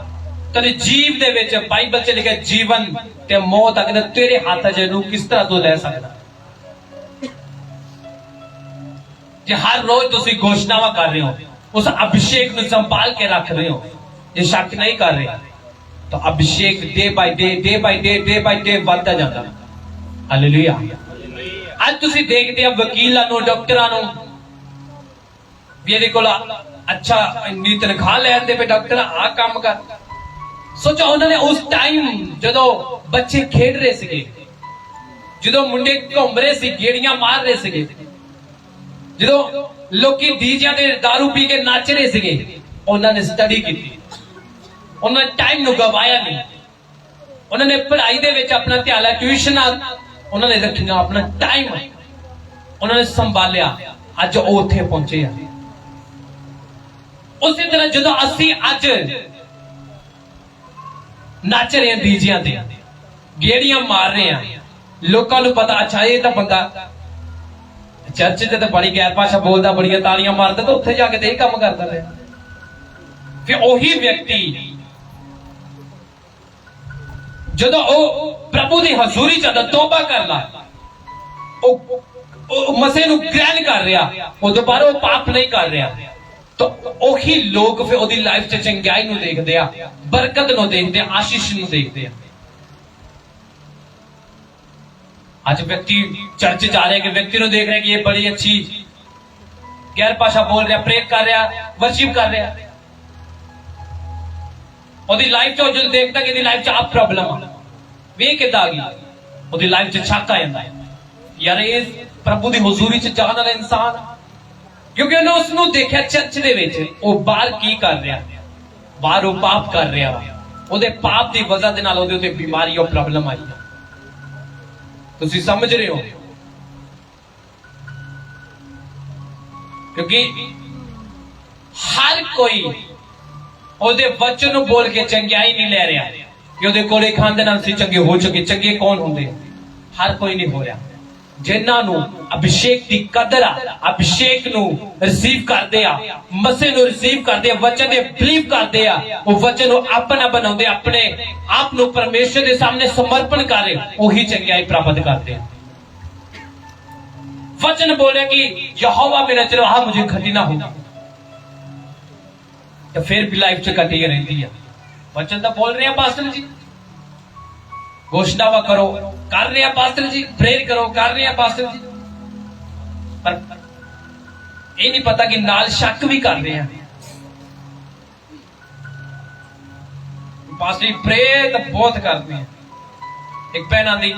तेरे जीव दे विच बाइबल च लिखा जीवन ते मौत अगर तेरे हाथ च नूं किस तरह तू ले सकदा। जे हर रोज तुसी घोषणावां कर रहे हो, उस अभिषेक नूं संभाल के रख रहे हो, जे शक नहीं कर रहे तो अभिषेक डे बाय डे बढ़ता जाता। हालेलुया। आज तुसी देखते हो वकीलां नूं, डॉक्टरां नूं भी इहदे कोल अच्छा इन्नी तनख्वाह लैंदे पे डॉक्टर आ काम कर, सोचो उन्होंने उस टाइम जो बच्चे खेड रहे थे, जो मुंडे घूम रहे थे, गेड़ियां मार रहे थे, जो लोग डीजिया दे दारू पी के नच रहे थे, उन्होंने स्टडी की, उन्होंने टाइम नु गवाया नहीं, उन्होंने पढ़ाई दे विच अपना ध्यान, ट्यूशन उन्होंने रखिया, अपना टाइम उन्होंने संभालिया, अज वो उत्थे पहुंचे हैं। उसी तरह जो असी अज नच रहे हैं, डीजिया ते गेड़ियां मार रहे हैं, लोगों को पता अच्छा ये तो बंदा चर्च से तो बड़ी गैर भाषा बोलता, बड़िया तालियां मारता, तो उत्थे जाके तो यही काम करता रहा। फिर वही व्यक्ति जो प्रभु की हजूरी च तौबा कर ला, मसीह नूं ग्रहण कर रहा, वो दोबारा वो पाप नहीं कर रहा, तो वही लोग फिर ओदी लाइफ च चंगाई नूं देखदे आ, बरकत नूं देखदे आ, आशीष नूं देखदे आ। आज व्यक्ति चर्च जा रहे, व्यक्ति नूं देख रहे कि ये बड़ी अच्छी गैर भाषा बोल रहा, प्रेयर कर रहा, वर्शिप कर रहा, ओदी लाइफ च जो देखता कि लाइफ च आप प्रॉब्लम आ, वे किदां आ गई, ओदी लाइफ च शक आ जांदा है, यार ये प्रभु दी हुजूरी च जाण वाला इंसान, क्योंकि उन्हें उसनूं देखिया चर्च दे विच वो बाहर की कर रहा, बाहर वो पाप कर रहा, ओदे पाप दी वजह दे नाल ओदे उते बीमारी और प्रॉब्लम आई। तुसीं समझ रहे हो, क्योंकि हर कोई ओदे वचन नूं बोल के चंगियाई नहीं ले रहा कि ओदे कोले खान दे नाल सी चंगे हो चुके। चंगे कौन होंदे? हर कोई नहीं हो रहा। जिन्हां नूं अभिषेक दी कदर आ, अभिषेक नूं रिसीव करदे आ, मसीह नूं रिसीव करदे आ, वचन दे बिलीव करदे आ, वो वचन नूं अपना बनाउंदे, अपने आप नूं परमेश्वर दे सामने समर्पण करे, वही चंगियाई प्राप्त करदे आ। वचन बोले कि यहोवा मेरा चरवाहा, मुझे घटी ना हो, तो फिर भी लाइफ च घटी रहती है। वचन तो बोल रहे हैं पास्टर जी, घोषणावा करो, कर रहे हैं पास्टर जी, प्रेयर करो, कर रहे हैं पास्टर जी, पर ये नहीं पता कि नाल शक भी कर रहे हैं। पास्टर जी प्रेयर तो बहुत करते हैं। एक बहन आंदी,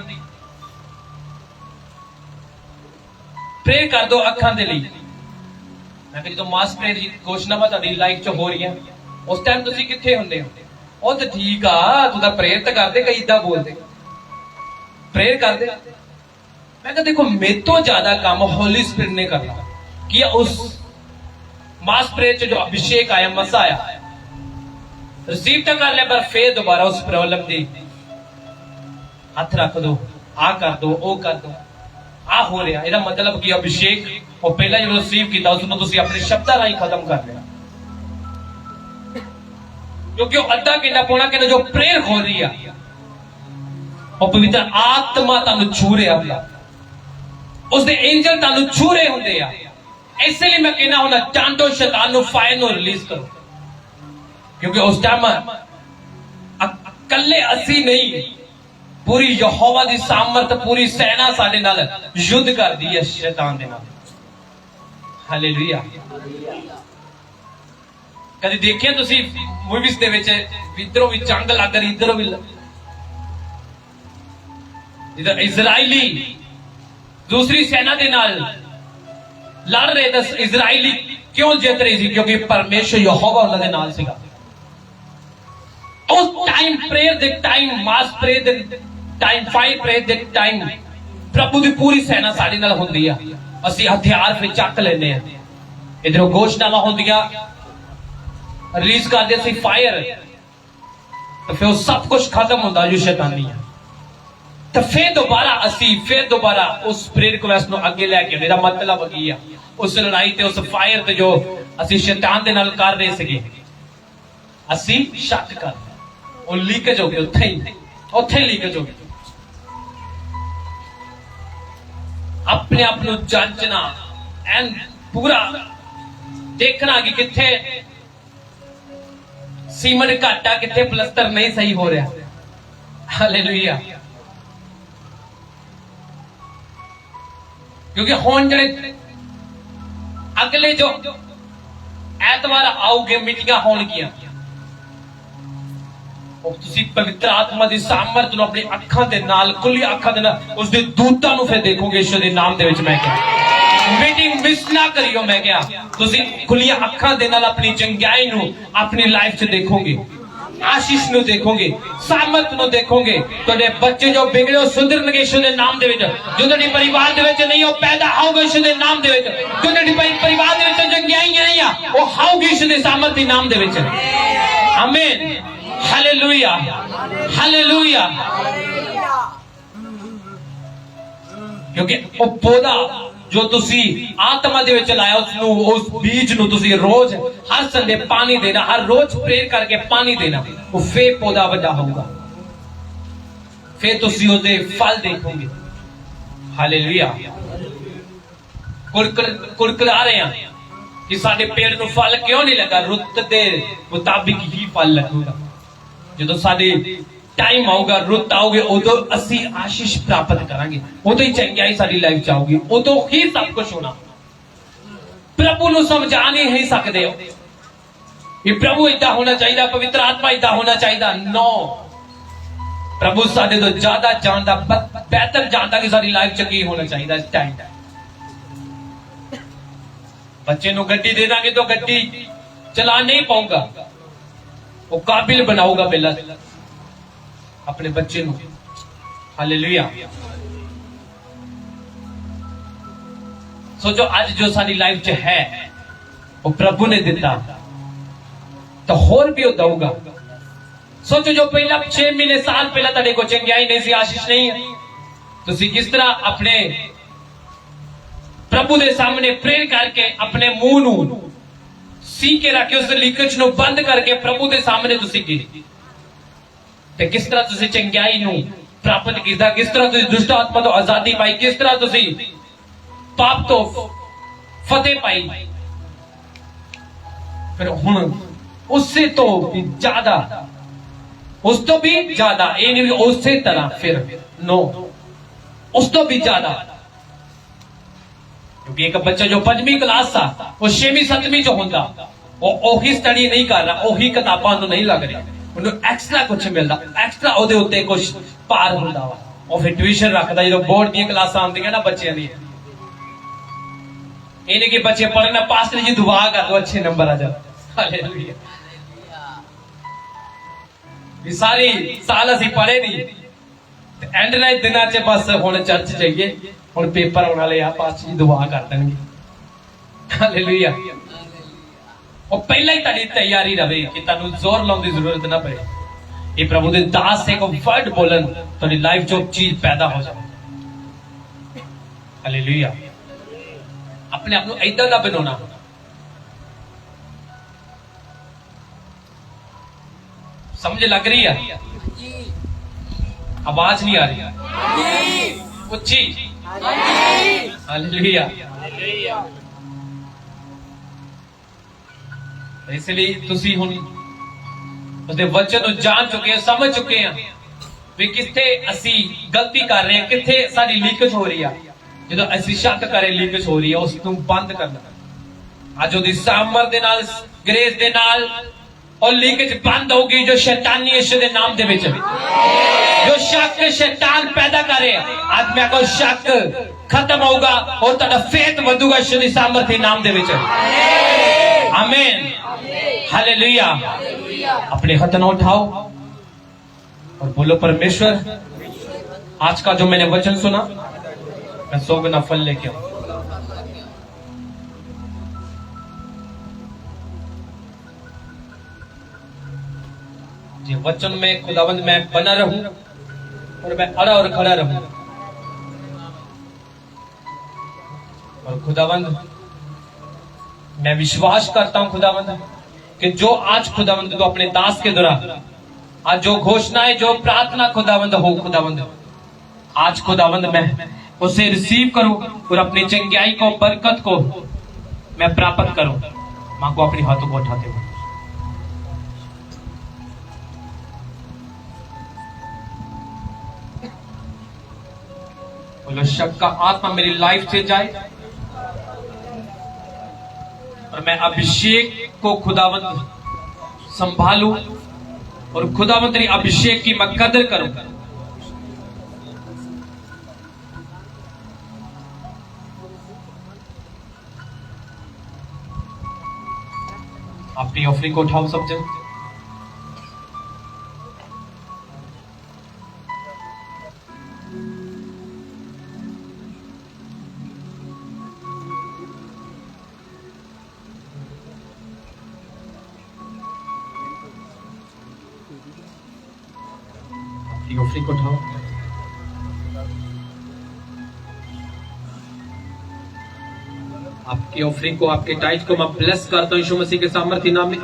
प्रेयर कर दो अखां दे लई, मैं कि जो मास प्रेयर जी घोषणावा तुहाडी लाइफ च हो रही है, उस टाइम तुसीं कित्थे हुंदे हो? ਉਹ तो ठीक आ, तू तो प्रेयर तो करते, कई इदा बोलते प्रेयर करते। मैं कहा देखो मेरे तो ज्यादा काम होली स्पिरिट ने करना कि उस मास प्रेयर च जो अभिषेक आया, मसा आया, रिसीव तो कर लिया, पर फिर दोबारा उस प्रॉब्लम दी हाथ रख दो, आ कर दो, ओ कर दो, आ हो रहा। ਇਹਦਾ मतलब कि अभिषेक वो पहला जो रिसीव किया उसको तुसीं अपने शब्दां राहीं खत्म कर लिया, क्योंकि अद्धा घंटा पौना घंटा जो प्रेयर हो रही है, वो पवित्र आत्मा तुहानू छू रहा, उसके एंजल तुहानू छू रहे होंदे आ। इसलिए मैं कहना हुंदा टांटो शैतान नू, फायर नू रिलीज करो, क्योंकि उस टाइम अकल्ले असी नहीं, पूरी यहोवा दी सामर्थ, पूरी सेना साडे नाल युद्ध करदी है शैतान दे नाल। हालेलुया। कभी देखिए तुसी मूवीज दे विच इधरों भी जंग लग रही, इधरों भी इधर इजराइली दूसरी सेना के नाल लड़ रहे, तो इजराइली क्यों जीत रही थी? क्योंकि परमेश्वर यहोवा उन्हां दे नाल सीगा। उस टाइम प्रेयर दे टाइम, मास प्रेयर दे टाइम, फाइट प्रेयर दे टाइम प्रभु दी पूरी सेना साडे नाल हुंदी आ। असीं हथियार फिर चक लेने आ, इधरों घोषणावां हुंदियां, रिलीज कर दे फायर, तो फिर सब कुछ खत्म होता जो शैतानी है। तो फिर दोबारा उस प्रेयर रिक्वेस्ट को अगे लैके, मेरा मतलब की है उस लड़ाई ते, उस फायर ते जो असी शैतान दे नाल कर रहे थे, असी शक कर वो लीकेज हो गए, उत्थे लीकेज हो गए। अपने आप को जांचना एंड पूरा देखना कि किथे सीमेंट घाटा, किथे प्लस्तर नहीं सही हो रहा। हालेलुया। क्योंकि हुण जिहड़े अगले जो ऐतवार आओगे मीटिंगां होणगियां, ਤੁਸੀਂ ਪਵਿੱਤਰ ਆਤਮਾ ਦੀ ਸਾਮਰਥ ਨੂੰ ਆਪਣੀ ਅੱਖਾਂ ਦੇ ਨਾਲ, ਖੁੱਲੀ ਅੱਖਾਂ ਦੇ ਨਾਲ ਉਸ ਦੇ ਦੂਤਾਂ ਨੂੰ ਫਿਰ ਦੇਖੋਗੇ ਯਿਸੂ ਦੇ ਨਾਮ ਦੇ ਵਿੱਚ। ਮੈਂ ਕਿਹਾ ਮੀਟਿੰਗ ਮਿਸ ਨਾ ਕਰਿਓ। ਮੈਂ ਕਿਹਾ ਤੁਸੀਂ ਖੁੱਲੀਆਂ ਅੱਖਾਂ ਦੇ ਨਾਲ ਆਪਣੀ ਚੰਗਿਆਈ ਨੂੰ ਆਪਣੀ ਲਾਈਫ 'ਚ ਦੇਖੋਗੇ, ਆਸ਼ੀਸ਼ ਨੂੰ ਦੇਖੋਗੇ, ਸਾਮਰਥ ਨੂੰ ਦੇਖੋਗੇ। ਤੁਹਾਡੇ ਬੱਚੇ ਜੋ ਬਿਗੜੇ ਉਹ ਸੁਧਰਨਗੇ ਯਿਸੂ ਦੇ ਨਾਮ ਦੇ ਵਿੱਚ। ਜੋ ਤੁਹਾਡੇ ਪਰਿਵਾਰ ਦੇ ਵਿੱਚ ਨਹੀਂ ਉਹ ਪੈਦਾ ਹੋਊਗਾ ਯਿਸੂ ਦੇ ਨਾਮ ਦੇ ਵਿੱਚ। ਜੋ ਤੁਹਾਡੇ ਪਰਿਵਾਰ ਦੇ ਵਿੱਚ ਚੰਗਿਆਈ ਨਹੀਂ ਆ ਉਹ ਹੋਊਗੀ ਯਿਸੂ ਦੇ ਸਾਮਰਥ ਦੇ ਨਾਮ ਦੇ ਵਿੱਚ। ਆਮੀਨ, ਹਾਲੇਲੂਇਆ, ਹਾਲੇਲੂਇਆ। ਕਿਉਂਕਿ ਉਹ ਪੌਦਾ ਜੋ ਤੁਸੀਂ ਆਤਮਾ ਦੇ ਵਿੱਚ ਲਾਇਆ ਉਸ ਬੀਜ ਨੂੰ ਤੁਸੀਂ ਰੋਜ਼ ਹਰ ਸੰਡੇ ਪਾਣੀ ਦੇਣਾ, ਹਰ ਰੋਜ਼ ਪ੍ਰੇਰ ਕਰਕੇ ਪਾਣੀ ਦੇਣਾ, ਉਹ ਫੇਰ ਪੌਦਾ ਵੱਡਾ ਹੋਊਗਾ, ਫੇਰ ਤੁਸੀਂ ਉਹਦੇ ਫਲ ਦੇਖੋਗੇ। ਹਾਲੇਲੂਇਆ। ਕੁਰਕਰਾ ਰਹੇ ਆ ਕਿ ਸਾਡੇ ਪੇੜ ਨੂੰ ਫਲ ਕਿਉਂ ਨਹੀਂ ਲੱਗਾ? ਰੁੱਤ ਦੇ ਮੁਤਾਬਿਕ ਹੀ ਫਲ ਲੱਗੂਗਾ। ਜਦੋਂ ਸਾਡੇ टाइम आऊगा, रुत आओगे, उदो असी आशीष प्राप्त करांगे, उदो ही चंगियाई साडी लाइफ च आऊगी, उदो ही सब कुछ होना। प्रभु नूं समझा नहीं ही सकदे हो कि प्रभु इदा होना चाहिए, पवित्र आत्मा इदा होना चाहिए। नो, प्रभु साडे तो ज्यादा जानदा, बेहतर जानदा कि साडी लाइफ च की होना चाहिए। इस टाइम बच्चे नूं गड्डी दे दांगे तो गड्डी चला नहीं पाऊंगा, वो काबिल बनाऊगा पहला अपने बच्चे ਨੂੰ। हालेलुया। सो जो आज जो साडी लाइफ च है वो प्रभु ने दिता तो होर भी वो दऊगा। सोचो जो पहला 6 महीने साल पहला तुहाडे को चंगियाई नहीं सी, आशीष नहीं है, तुसी किस तरह अपने प्रभु दे सामने प्रेर करके अपने मुंह नूं सी के रख के उस लीकेज नूं बंद करके प्रभु दे सामने तुसी गए ते किस तरह तुसी चंगियाई नूं प्राप्त कीता, किस तरह तुसी दुष्ट आत्मा तो आजादी पाई, किस तरह तुसी पाप तो फतेह पाई। फिर हुण उससे तो भी ज्यादा, उस तो भी ज्यादा, ये नहीं उससे तरह, फिर नो उस तो भी ज्यादा। क्योंकि एक बच्चा जो 5वीं क्लास सा वो 6वीं 7वीं जो होंदा वो ओही स्टडी नहीं कर रहा, ओही किताबां तो नहीं लग रही, उन्हें एक्स्ट्रा कुछ मिलता, एक्स्ट्रा ओदे उत्ते कुछ पार होंदा वा। और फिर ट्यूशन रखदा जो बोर्ड दी क्लासां आंदियां ना बच्चियां दी, इन्हें के बच्चे पढ़ना, पास्टर जी दुआ कर दो अच्छे नंबर आ जाए। हालेलुया। ये सारी साल असी पढ़े नहीं, एंड ना दिना च बस हुण चर्च जाइए, हुण पेपर आने वाले आ, पास्टर जी दुआ कर देंगे। हालेलुया। और पहला ही तारी तैयारी रहे कि तुहानू जोर लाने की जरूरत ना पड़े। ये प्रभु दे दास से को वर्ड बोलन तुहाडी लाइफ जो चीज पैदा हो जाए। हालेलुया। अपने आप को ऐदा दा बनाना। समझ लग रही है? आवाज नहीं आ रही, उच्ची। हालेलुया। इसलिए तुसी हुण उसदे वचन नूं जान चुके हैं, समझ चुके हैं भी किथे असी गलती कर रहे हैं, किथे साडी लीकेज हो रही है। जो असी शक करें लीकेज हो रही है, उसनूं बंद करना। अज उहदी सामर्थ दे नाल, ग्रेस दे नाल और लीकेज बंद होगी। जो शैतानी यीशु दे नाम दे विच, जो शक शैतान पैदा करे, आज मैं को शक खत्म होगा और तुहाडा फेथ वधूगा यीशु दी सामर्थ दे नाम दे विच। आमीन, हालेलुया। अपने हाथ न उठाओ और बोलो, परमेश्वर आज का जो मैंने वचन सुना मैं 100 गुना फल लेके आऊं। ये वचन में खुदावंद मैं बना रहूं और मैं अड़ा और खड़ा रहूं। और खुदावंद मैं विश्वास करता हूं खुदावंद कि जो आज खुदावंद तो अपने दास के द्वारा आज जो घोषणाएं, जो प्रार्थना खुदावंद हो, खुदावंद आज खुदावंद मैं उसे रिसीव करूं और अपनी चंगियाई को, बरकत को मैं प्राप्त करूं। मां को अपने हाथों को उठाते हुए बोलो, शक का आत्मा मेरी लाइफ से जाए और मैं अभिषेक को खुदावंद संभालूं और खुदावंद अभिषेक की मैं कदर करूं। अपनी ऑफरिंग को उठाओ सब जन। अपनी ऑफरिंग को उठाओ। आपकी ऑफरिंग को, आपके टाइट को मैं ब्लेस करता हूं यीशु मसीह के सामर्थ्य नाम में।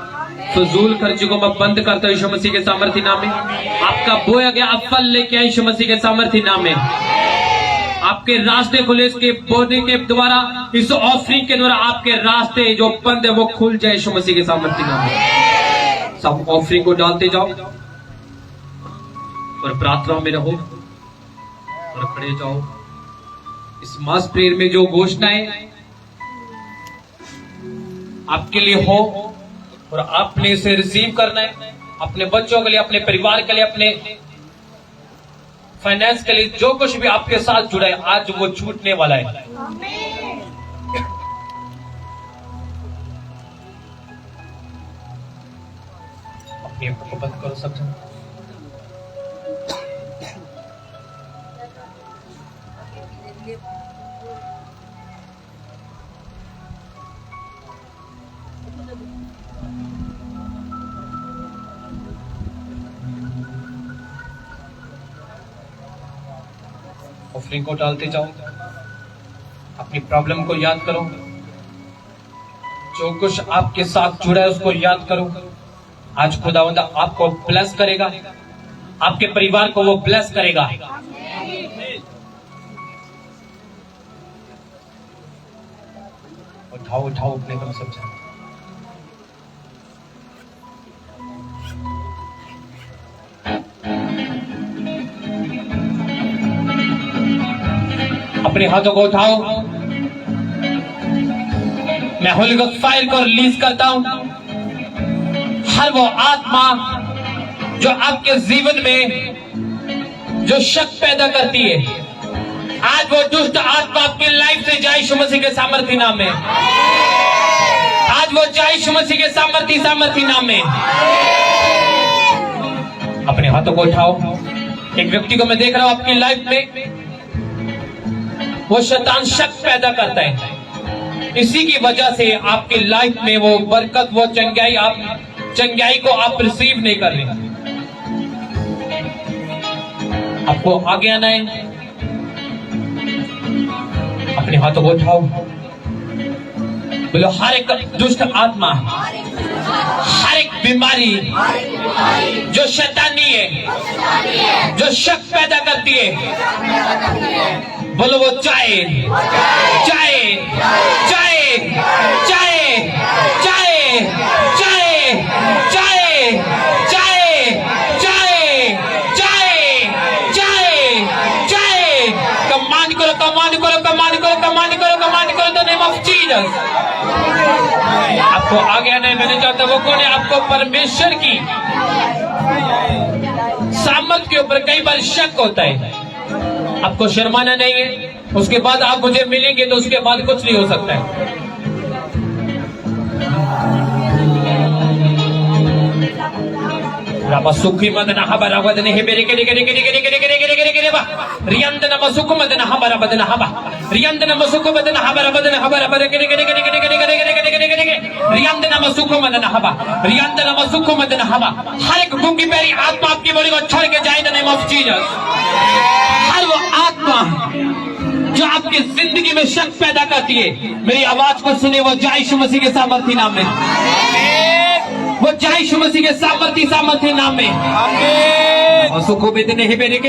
फजूल खर्ची को मैं बंद करता हूं यीशु मसीह के सामर्थ्य नाम में। आपका बोया गया आप फल लेके आए यीशु मसीह के सामर्थ्य नाम में। आपके रास्ते खुले इसके बोने के द्वारा, इस ऑफरिंग के द्वारा आपके रास्ते जो बंद है वो खुल जाए यीशु मसीह के सामर्थ्य नाम में। सब ऑफरिंग को डालते जाओ और प्रार्थना में रहो और खड़े जाओ। इस मास प्रेयर में जो घोषणाएं आपके लिए हो और आपने इसे रिसीव करना है, अपने बच्चों के लिए, अपने परिवार के लिए, अपने फाइनेंस के लिए, जो कुछ भी आपके साथ जुड़ा है आज वो छूटने वाला है। अपनी आंखों को बंद करो सब जन। ऑफरिंग को डालते जाओ। अपनी प्रॉब्लम को याद करो, जो कुछ आपके साथ जुड़ा है उसको याद करो। आज खुदावंद आपको ब्लेस करेगा, आपके परिवार को वो ब्लेस करेगा। उठाओ उठाओ अपने को सब जाओ। अपने हाथों को उठाओ। मैं होली गोस्ट फायर को रिलीज करता हूं। हर वो आत्मा जो आपके जीवन में जो शक पैदा करती है, आज वो दुष्ट आत्मा आपकी लाइफ से जाए यीशु मसीह के सामर्थ्य नाम में। आज वो जाए यीशु मसीह के सामर्थ्य नाम में। अपने हाथों को उठाओ। एक व्यक्ति को मैं देख रहा हूं आपकी लाइफ में, वो शैतान शक पैदा करता है। इसी की वजह से आपकी लाइफ में वो बरकत, वो चंगाई को आप रिसीव नहीं कर रहे। आपको आगे आना है। अपने हाथों को उठाओ। बोलो हर एक दुष्ट आत्मा, हर एक बीमारी जो शैतानी है, जो शक पैदा करती है, बोलो वो चाहे चाहे चाहे चाहे चाहे चाहे चाहे चाहे चाहे चाहे चाहे चाहे कमांड करो, कमांड करो, कमांड करो, कमांड करो, कमांड करो द नेम ऑफ जीसस। आपको आगे आने मैंने चाहता वो कौन है? आपको परमेश्वर की सामर्थ के ऊपर कई बार शक होता है। आपको शर्माना नहीं है। उसके बाद आप मुझे मिलेंगे तो उसके बाद कुछ नहीं हो सकता है। सुखी मदना हबरा वदने हे बेरे के के रियंदन मसुख मदना हबरा वदना हबा रियंदन मसुख मदना हबरा वदना हबरा बरे के रियंदन मसुख मदना हबा रियंदन मसुख मदना हबा। हर एक गूंगी पैरी आत्मा आपकी बॉडी को छोड़ के जाए द नेम ऑफ जीसस। हर वो आत्मा जो आपकी जिंदगी में शक पैदा करती है, मेरी आवाज को सुने, वो जाए यीशु मसीह के सामर्थ्य नाम में। वो जाए यीशु मसीह के सामर्थ्य नाम में। मसुखो बेदने हे बेरे के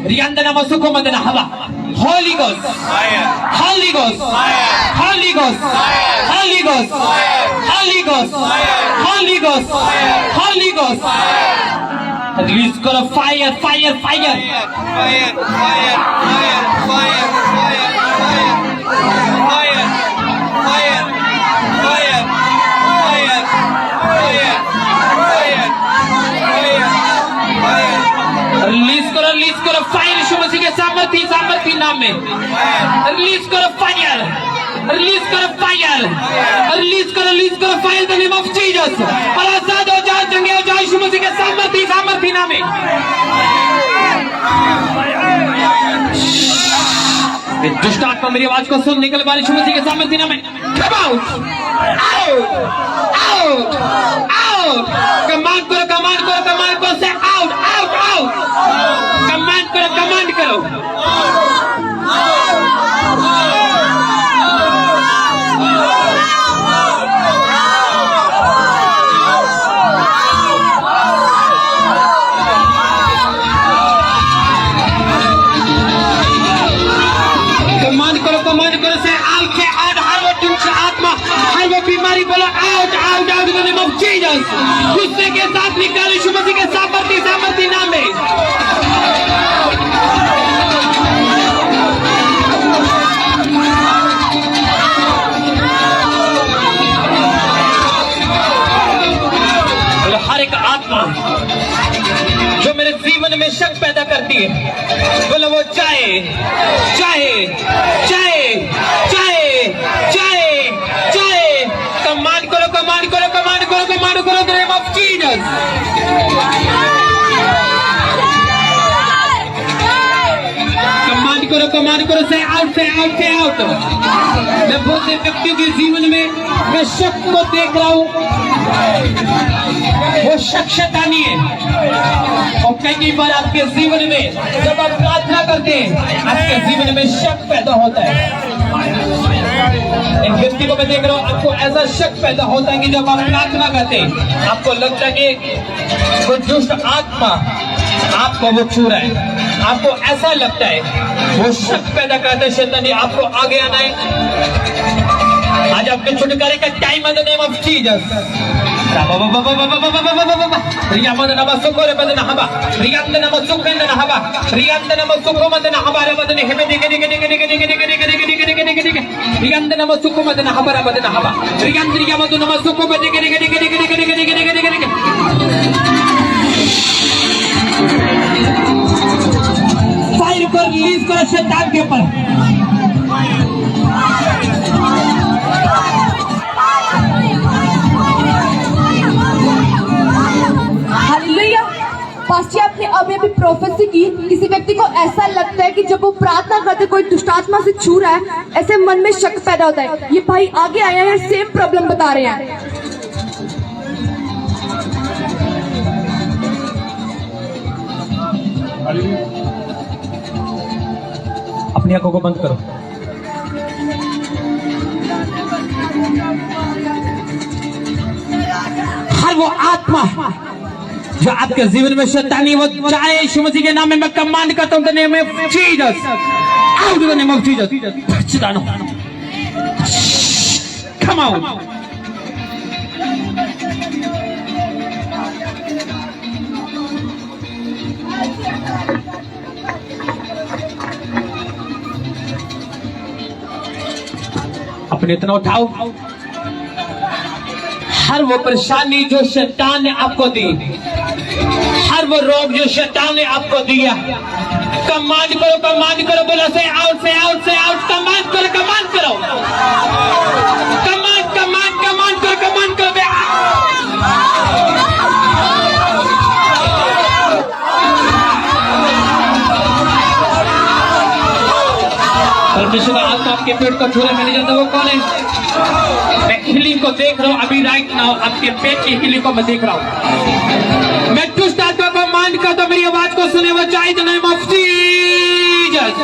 रियंदन मसुखो मदना हवा। Holy Ghost, Holy Ghost, Holy Ghost, Holy Ghost, Holy Ghost, Holy Ghost, Holy Ghost. Release करो fire, fire, fire, fire, fire, fire, fire, fire, fire, fire, fire, fire, fire, fire. सामर्थी नाम में रिलीज करो फायर, रिलीज करो fire, release करो fire the name of Jesus. और आजाद हो जाओ, चंगे हो जाओ यीशु मसीह के सामर्थी नाम में। दुष्ट आत्मा मेरी आवाज को सुन, निकल बारिश यीशु मसीह के सामर्थी नाम में। Come out, out, out, out. Command करो, कमांड करो, कमांड करो, से आउट, आउट, आउट। कमांड करो, कमांड करो। कमांड करो से आउट, हर वो दुष्ट आत्मा, हर वो बीमारी बोलो out, out, out in the name of Jesus. गुस्से के साथ निकालो यीशु मसीह के सामर्थी नाम में। हर एक आत्मा जो मेरे जीवन में शक पैदा करती है, बोलो वो चाहे चाहे चाहे चाहे चाहे चाहे। कमांड करो, कमांड करो, कमांड करो, कमांड करो the name of Jesus. Command करो से आउट, से आउट, से आउट। मैं बहुत से व्यक्तियों के जीवन में मैं शक को देख रहा हूं, वो शक शैतानी है। और कई बार आपके जीवन में जब आप प्रार्थना करते हैं, आपके जीवन में शक पैदा होता है। एक व्यक्ति को मैं देख रहा हूं, आपको ऐसा शक पैदा होता है कि जब आप प्रार्थना करते हैं, आपको लगता है कि कोई दुष्ट आत्मा आपको वो छू रहा है। आपको ऐसा लगता है, वो शक पैदा करता है शैतानी, आपको आगे आना है। आज आपके छुटकारे का टाइम है the name of Jesus. Fire को रिलीज करो शैतान के ऊपर।
हालेलुया। पास्टर आपने अभी प्रोफेसी की, किसी व्यक्ति को ऐसा लगता है कि जब वो प्रार्थना करते कोई दुष्टात्मा से छू रहा है, ऐसे मन में शक पैदा होता है। ये भाई आगे आए हैं, सेम प्रॉब्लम बता रहे हैं।
अपनी आंखों को बंद करो। हर वो आत्मा जो आपके जीवन में शैतानी, वो चाहे यीशु मसीह के नाम में मैं कमांड करता हूं the name of Jesus, out in the name of Jesus. चिदानो, कम आउट। अपने इतना उठाओ। हर वो परेशानी जो शैतान ने आपको दी, हर वो रोग जो शैतान ने आपको दिया, कमांड करो, कमांड करो। बोलो से आउट, से आउट, से आउट। कमांड करो, कमांड करो, कमांड, कमांड, कमांड करो, कमांड करो। परमेश्वर का आत्मा आपके पेट को छूने में नहीं जाता, वो कौन है? मैं हीलिंग को देख रहा हूँ अभी, राइट नाउ आपके पेट की हीलिंग को मैं देख रहा हूँ। मैं दुष्ट आत्मा को मांड करता, मेरी आवाज को सुने, वो चाहे the name of Jesus,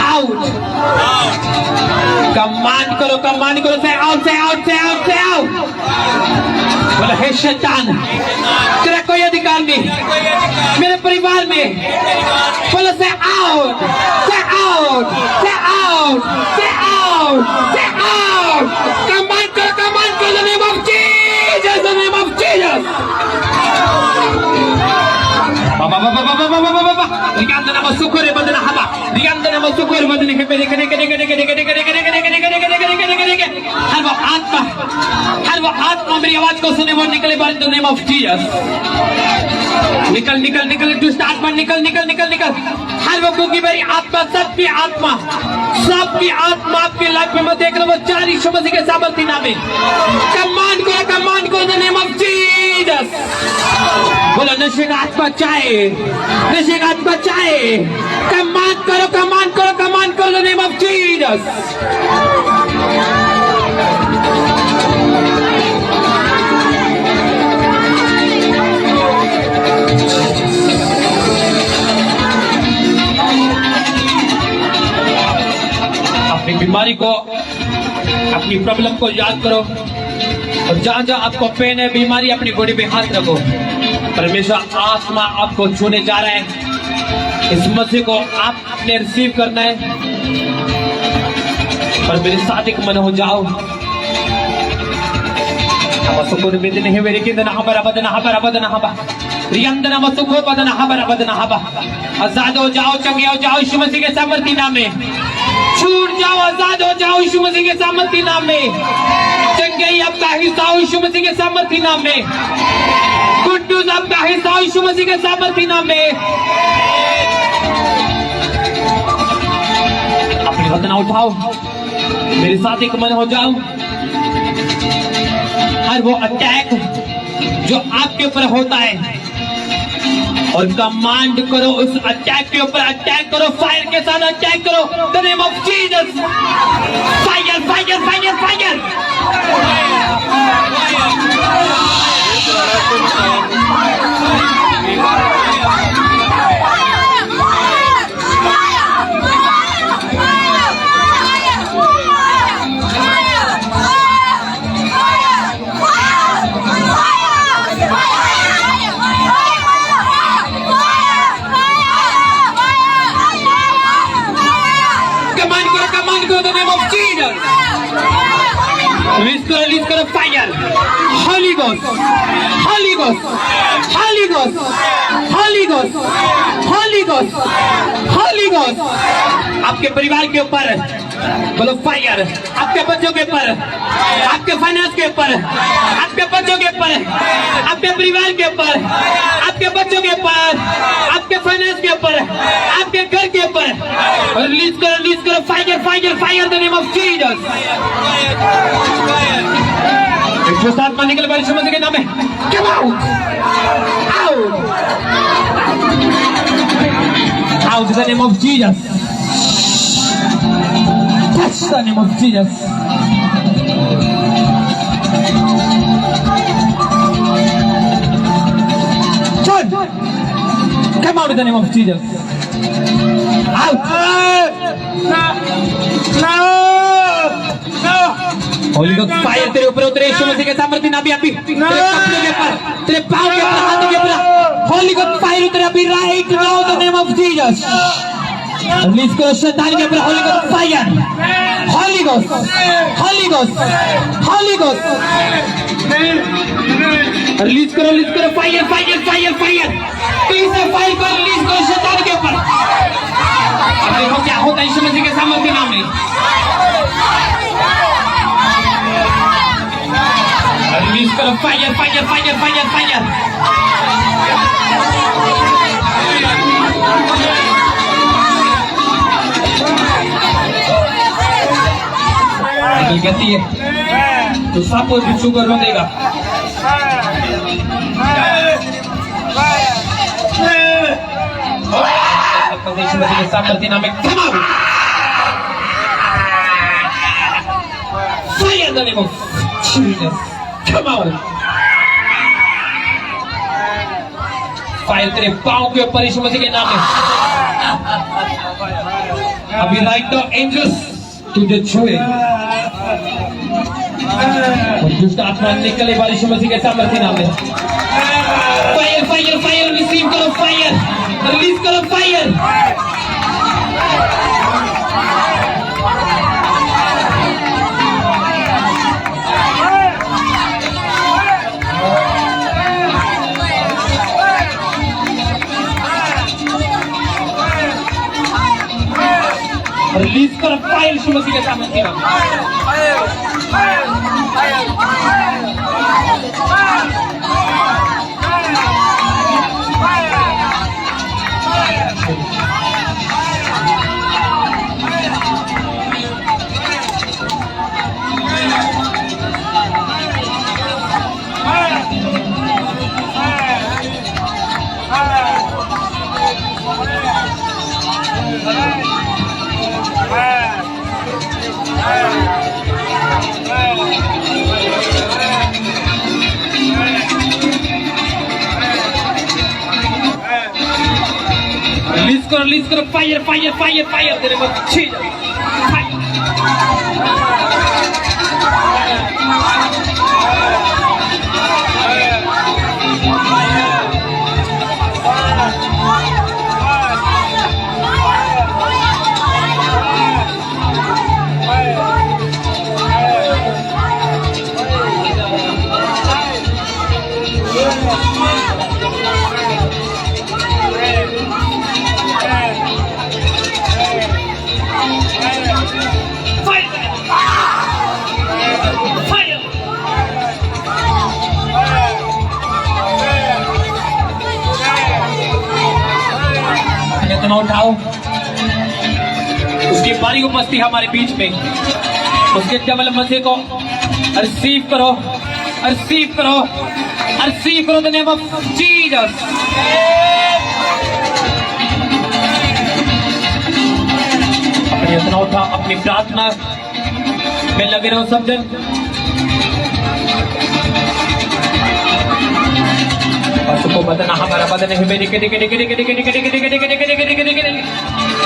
out. Command करो, कमांड करो, से आउट, से आउट, से आउट, से आउट। बोला हे शैतान, तेरा कोई अधिकार नहीं मेरे परिवार में। बोलो से आउट, से आउट, से आउट, से आउट, से आउट। कमांड करो, कमांड करो, the name of Jesus, the name of Jesus. बाबा बाबा बाबा बाबा बाबा बाबा रिकांद नाम सुकुरे बदना हवा, रिकांद नाम सुकुरे बदने के पे करे करे करे करे करे करे करे करे करे करे करे। हर वो आत्मा मेरी आवाज को सुने, वो निकले बाहर द नेम ऑफ जीसस। निकल निकल निकल दुष्ट आत्मा, निकल निकल निकल निकल। हर लोगों की भाई आत्मा, सबकी आत्मा आपकी लाइफ में मैं देख रहा हूँ 4 यीशु मसीह के सामर्थ्य नाम में। कमांड करो इन द नेम ऑफ जीसस। बोलो नशे का आत्मा चाहे, नशे का आत्मा चाहे। कमांड करो इन द नेम ऑफ जीसस। अपनी बीमारी को, अपनी प्रॉब्लम को याद करो और जहां जहां आपको पेन है, बीमारी, अपनी बॉडी पे हाथ रखो। परमेश्वर आत्मा आपको छूने जा रहा है। इस मसीह को आपने रिसीव करना है और मेरे साथ एक मन हो जाओ। आजाद हो जाओ, चंगे हो जाओ यीशु मसीह के सामर्थ्य नाम में। छूट जाओ, आजाद हो जाओ यीशु मसीह के सामर्थ्य नाम में। चंगाई आपका हिस्सा हो यीशु मसीह के सामर्थ्य नाम में। गुड न्यूज आपका हिस्सा हो यीशु मसीह के सामर्थ्य नाम में। अपनी वतना उठाओ, मेरे साथ एक मन हो जाओ। हर वो अटैक जो आपके ऊपर होता है और कमांड करो, उस अटैक के ऊपर अटैक करो, फायर के साथ अटैक करो। The name of Jesus. Fire fire fire fire. Release करो fire. Holy Ghost, Holy Ghost, Holy Ghost, Holy Ghost, Holy Ghost, Holy Ghost। आपके परिवार के ऊपर बोलो फायर। आपके बच्चों के ऊपर, आपके फाइनेंस के ऊपर, आपके बच्चों के ऊपर, आपके परिवार के ऊपर, आपके बच्चों के ऊपर, आपके फाइनेंस के ऊपर, आपके घर के ऊपर। रिलीज करो fire fire fire. The name of Jesus. दुष्ट आत्मा निकल पड़े यीशु मसीह के नाम में। Come out! Out! Out in the name of Jesus. Touch the name of Jesus. John, come out in the name of Jesus. Out! No! Holi God fire तेरे ऊपर उतरे यीशु मसीह के सामर्थ्य नाम में। अभी तेरे कपड़ों के ऊपर, तेरे पांव के ऊपर, हाथों के ऊपर होली गॉड फायर उतरे अभी right now the name of Jesus. Release करो शैतान के ऊपर holy God fire. Holy God, holy God, holy God. Release करो fire fire fire fire. Please fire को रिलीज करो शैतान के ऊपर। अब देखो क्या होता है यीशु मसीह के सामर्थ्य नाम में। Release करो fire fire fire fire fire. कहती है तो सबको शुगर में देगा। सामर्थ्य नाम में fire the name of Jesus. Come on! Fire तेरे पांव के ऊपर यीशु मसीह के नाम में। अभी राइट द एंजल्स तुझे छुए और दुष्ट आत्मा निकले वाले यीशु मसीह के सामर्थ्य नाम में। Fire fire fire. रिसीव करो फायर। रिलीज करो फायर। रिलीज करो फायर यीशु मसीह के सामर्थ्य नाम में। रिलीज करो। फायर फायर फायर फायर तेरे को छीन इतना उठाओ। उसकी बारी उपस्थिति हमारे बीच में, उसके डबल मजे को रिसीव करो, रिसीव करो, रिसीव करो द नेम ऑफ जीसस। अपनी इतना उठा, अपनी प्रार्थना में लगे रहो सब दिन। को बदना हमारा बदन है मेरे के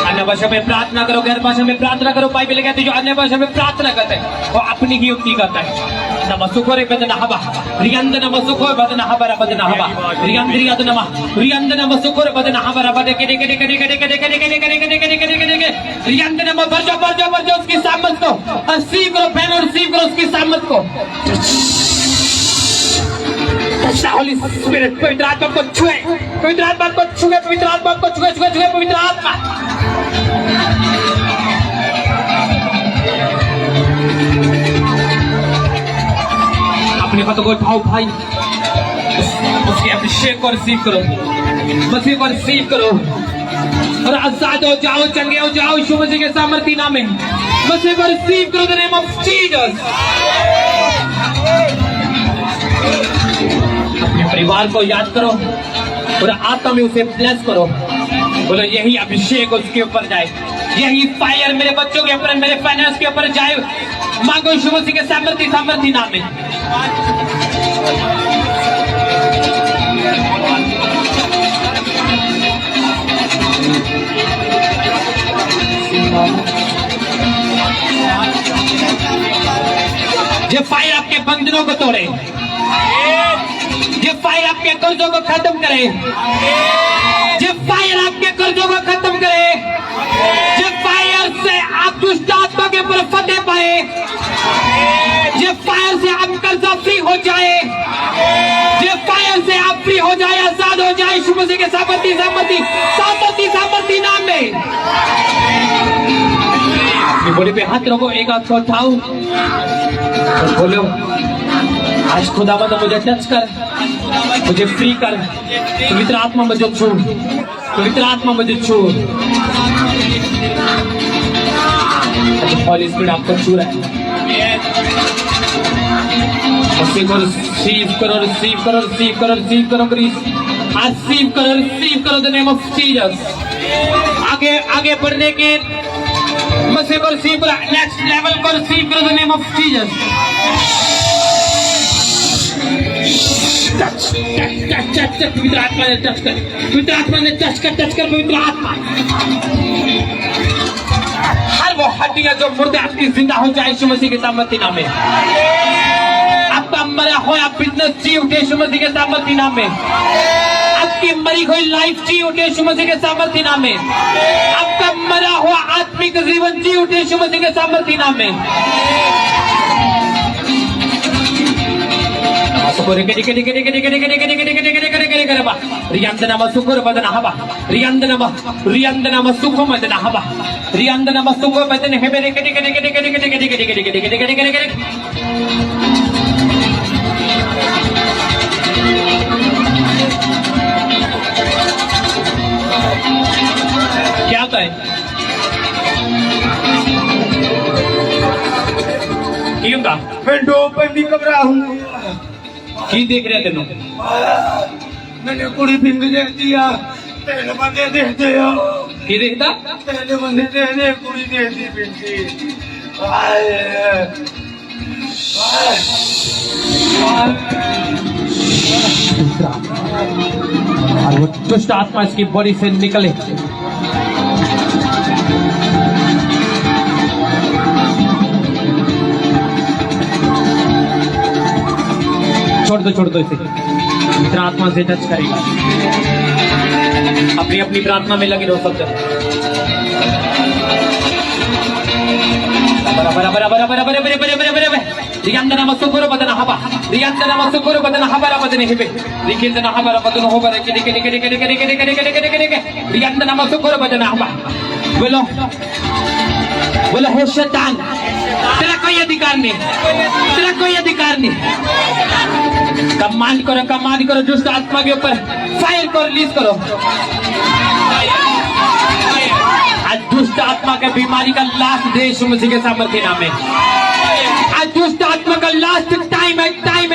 अन्य भाषा में प्रार्थना करो, गैर भाषा में प्रार्थना करो। बाइबल कहती है जो अन्य भाषा में प्रार्थना करता है वो अपनी ही युक्ति करता है। नमसुकोरे बदना हवा रियंद नमसुकोरे बदना हवा बदना हवा रियंद रियंद नम रियंद नमसुकोरे बदना हवा बदे के रियंद नम बरजो बरजो बरजो उसकी सामत को रिसीव करो, पहनो रिसीव करो उसकी सामत को। होली स्पिरिट पवित्र आत्मा को छुए, पवित्र आत्मा को छुए, पवित्र आत्मा को छुए छुए छुए पवित्र आत्मा। अपने हाथों को उठाओ भाई, उसके अभिषेक को रिसीव करो, मसीह को रिसीव करो और आजाद हो जाओ, चंगे हो जाओ यीशु मसीह के सामर्थी नाम में। मसीह को रिसीव करो द नेम ऑफ जीसस। अपने परिवार को याद करो और आत्मा में उसे ब्लेस करो। बोलो यही अभिषेक उसके ऊपर जाए, यही फायर मेरे बच्चों के ऊपर, मेरे फाइनेंस के ऊपर जाए। मांगो यीशु मसीह के सामर्थी नाम में। ये फायर आपके बंधनों को तोड़े, ये फायर आपके कर्जों को खत्म करे, ये फायर आपके कर्जों को खत्म करे, ये फायर से आप दुष्ट आत्मा के ऊपर फतेह पाए, ये फायर से आप कर्जा फ्री हो जाए, ये फायर से आप फ्री हो जाए, आजाद हो जाए यीशु मसीह के सामर्थी नाम में। अपनी बॉडी पे हाथ रखो, एक हाथ को उठाओ और बोलो आज खुदावंद मुझे टच कर, मुझे फ्री कर, पवित्र आत्मा मुझे छू, पवित्र आत्मा मुझे छू। हॉली स्पिरिट आपको छू रहा है। उसी को रिसीव करो, रिसीव करो, रिसीव करो, रिसीव करो, रिसीव करो, रिसीव करो द नेम ऑफ जीसस। आगे आगे बढ़ने के मसीह को रिसीव करो, नेक्स्ट लेवल को रिसीव करो the name of Jesus. Touch touch touch touch touch पवित्र आत्मा ने टच कर, पवित्र आत्मा ने टच कर पवित्र आत्मा। हर वो हड्डियां जो मुर्दे आपकी जिंदा हो जाए यीशु मसीह के सामर्थी नाम में। आपका मरा हुआ बिजनेस जी उठे यीशु मसीह के सामर्थी नाम में। आपकी मरी हुई लाइफ जी उठे यीशु मसीह के सामर्थी नाम में। आपका मरा हुआ आत्मिक जीवन जी उठे यीशु मसीह के सामर्थी नाम में। रियंदनम सुखो बदन हवा रियंदनम सुखो बदन हवा रियंदनम सुखो बदन है मेरे क्या होता है?
मैं डोप नहीं घबरा हूँ।
की देख रहे तेनों?
मैंने कुड़ी पिंग देख दिया, तेरे बंदे देखते हो।
की देखता?
तेरे बंदे देखते, कुड़ी देखती पिंगी।
और वो दुष्ट आत्मा इसकी बॉडी से निकले छोड़ दो इसे। पवित्र आत्मा से टच करेगा। अपनी अपनी प्रार्थना में लगे रहो सब जन। Riyandana masukuru badana haba. Riyandana masukuru badana habara badane hibe. Rikindana habara badano hobare kidi. Riyandana masukuru badana haba. बोलो हे शैतान, तेरा कोई अधिकार नहीं, तेरा कोई अधिकार नहीं। कमांड करो दुष्ट आत्मा के ऊपर फायर को रिलीज करो। आज दुष्ट आत्मा के बीमारी का लास्ट डे यीशु मसीह के सामर्थ्य नाम में। आज दुष्ट आत्मा का लास्ट टाइम है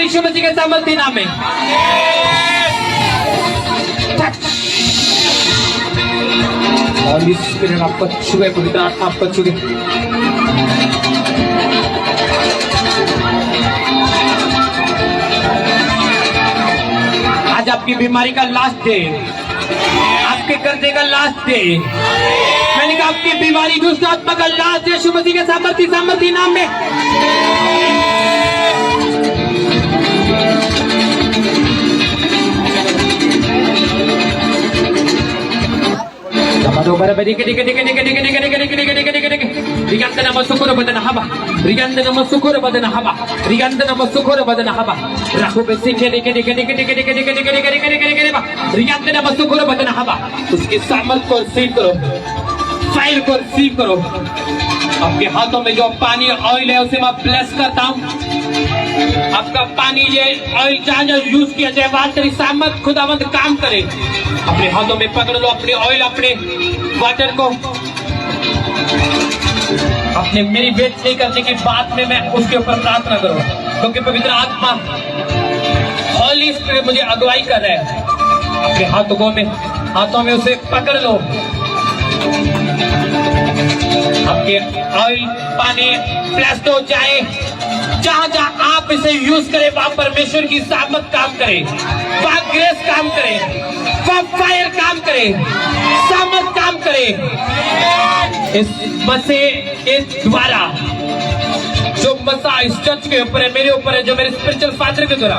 यीशु मसीह के सामर्थ्य नाम में। और इस स्पिरिट आपको छुए, पवित्र आत्मा आपको छुए। आज आपकी बीमारी का लास्ट डे, आपके कर्जे का लास्ट डे। मैंने कहा आपकी बीमारी दुष्ट आत्मा का लास्ट डे यीशु मसीह के सामर्थ्य नाम में। Rigandana masukuru badana haba. Rigandana masukuru badana haba. Rigandana masukuru badana haba. Rakube sikhe Rigandana masukuru badana haba. उसकी सामर्थ को रिसीव करो, फायर को रिसीव करो। आपके हाथों में जो पानी ऑयल है उसे मैं ब्लेस करता हूँ। आपका पानी ये ऑयल जहाँ यूज किया जाए वहां तेरी सामर्थ खुदावंद काम करे। अपने हाथों में पकड़ लो अपने ऑयल, अपने वाटर को। अपने मेरी वेट नहीं करने की बात में मैं उसके ऊपर प्रार्थना करूं, क्योंकि पवित्र आत्मा हॉली स्पिरिट मुझे अगुवाई कर रहा है। अपने हाथों में उसे पकड़ लो। आपके ऑयल पानी प्लस हो जाए, जहां जहां आप इसे यूज करें वहां परमेश्वर की सामर्थ काम करे, वहां ग्रेस काम करे, वहां फायर काम करे, सामर्थ काम करे। इस मसीह के द्वारा जो मसा इस चर्च के ऊपर है, मेरे ऊपर है, जो मेरे स्पिरिचुअल फादर के द्वारा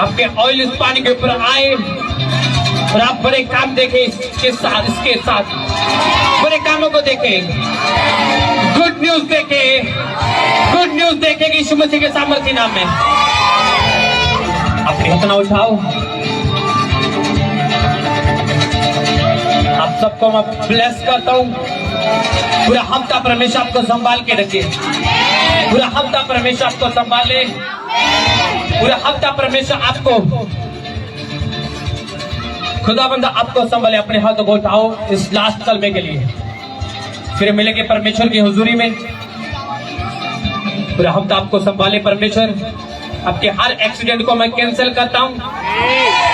आपके ऑयल इस पानी के ऊपर आए और आप बड़े काम देखें। इसके साथ बड़े कामों को देखें, गुड न्यूज देखें कि यीशु मसीह के सामर्थ्य नाम में। अपने हाथ उठाओ। आप सबको मैं ब्लेस करता हूँ। पूरा हफ्ता परमेश्वर आपको संभाल के रखे, पूरा हफ्ता परमेश्वर आपको संभाले, पूरा हफ्ता परमेश्वर आपको खुदाबंद आपको संभाले। अपने हाथों को उठाओ इस लास्ट कलमे के लिए। फिर मिलेंगे परमेश्वर की हुजूरी में। पूरा हफ्ता आपको संभाले परमेश्वर। आपके हर एक्सीडेंट को मैं कैंसिल करता हूँ,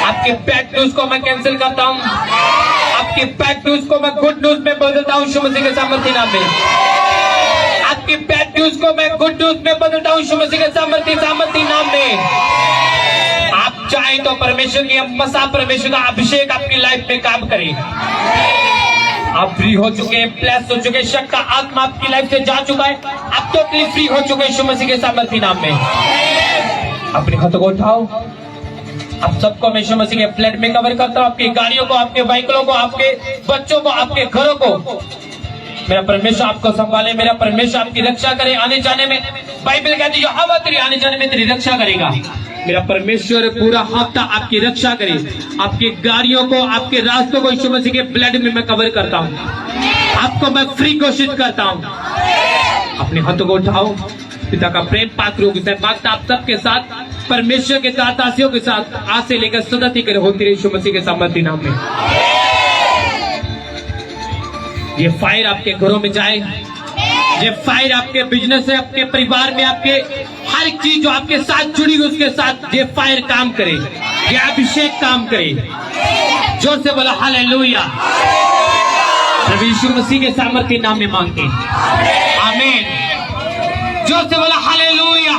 आपके बैड न्यूज को मैं कैंसिल करता हूँ, आपके बैड न्यूज को मैं गुड न्यूज में बदलता हूँ यीशु मसीह के सामर्थ्य नाम में। आपके बैड न्यूज को मैं गुड न्यूज में बदलता हूँ यीशु मसीह के सामर्थ्य नाम में। आप चाहें तो परमेश्वर की मसा, परमेश्वर का अभिषेक आपकी लाइफ में काम करे। आप फ्री हो चुके, प्लस हो चुके, शक का आत्मा आपकी लाइफ से जा चुका है, आप टोटली फ्री हो चुके यीशु मसीह के सामर्थ्य नाम में। अपने हाथों को उठाओ। आप सबको मैं यीशु मसीह के ब्लड में कवर करता हूँ। आपकी गाड़ियों को, आपके व्हीकलों को, आपके बच्चों को, आपके घरों को मेरा परमेश्वर आपको संभाले, मेरा परमेश्वर आपकी रक्षा करे। आने जाने में बाइबल कहती है हवा तेरी आने जाने में तेरी रक्षा करेगा। मेरा परमेश्वर पूरा हफ्ता आपकी रक्षा करे। आपकी गाड़ियों को, आपके रास्तों को यीशु मसीह के ब्लड में मैं कवर करता हूँ। आपको मैं फ्री घोषित करता हूँ। अपने हाथों को उठाओ। पिता का प्रेम पात्र हो मांगता आप सबके साथ, परमेश्वर के साथ, दासियों के साथ आज से लेकर सदा तक होती रहे यीशु मसीह के सामर्थ्य नाम में। ये फायर आपके घरों में जाए, ये फायर आपके बिजनेस से, आपके परिवार में, आपके हर चीज जो आपके साथ जुड़ी हुई उसके साथ ये फायर काम करे, ये अभिषेक काम करे। जोर से बोला हालेलुया। प्रभु यीशु मसीह के सामर्थ्य नाम में मांगते, आमीन। जोर से बोला हालेलुया।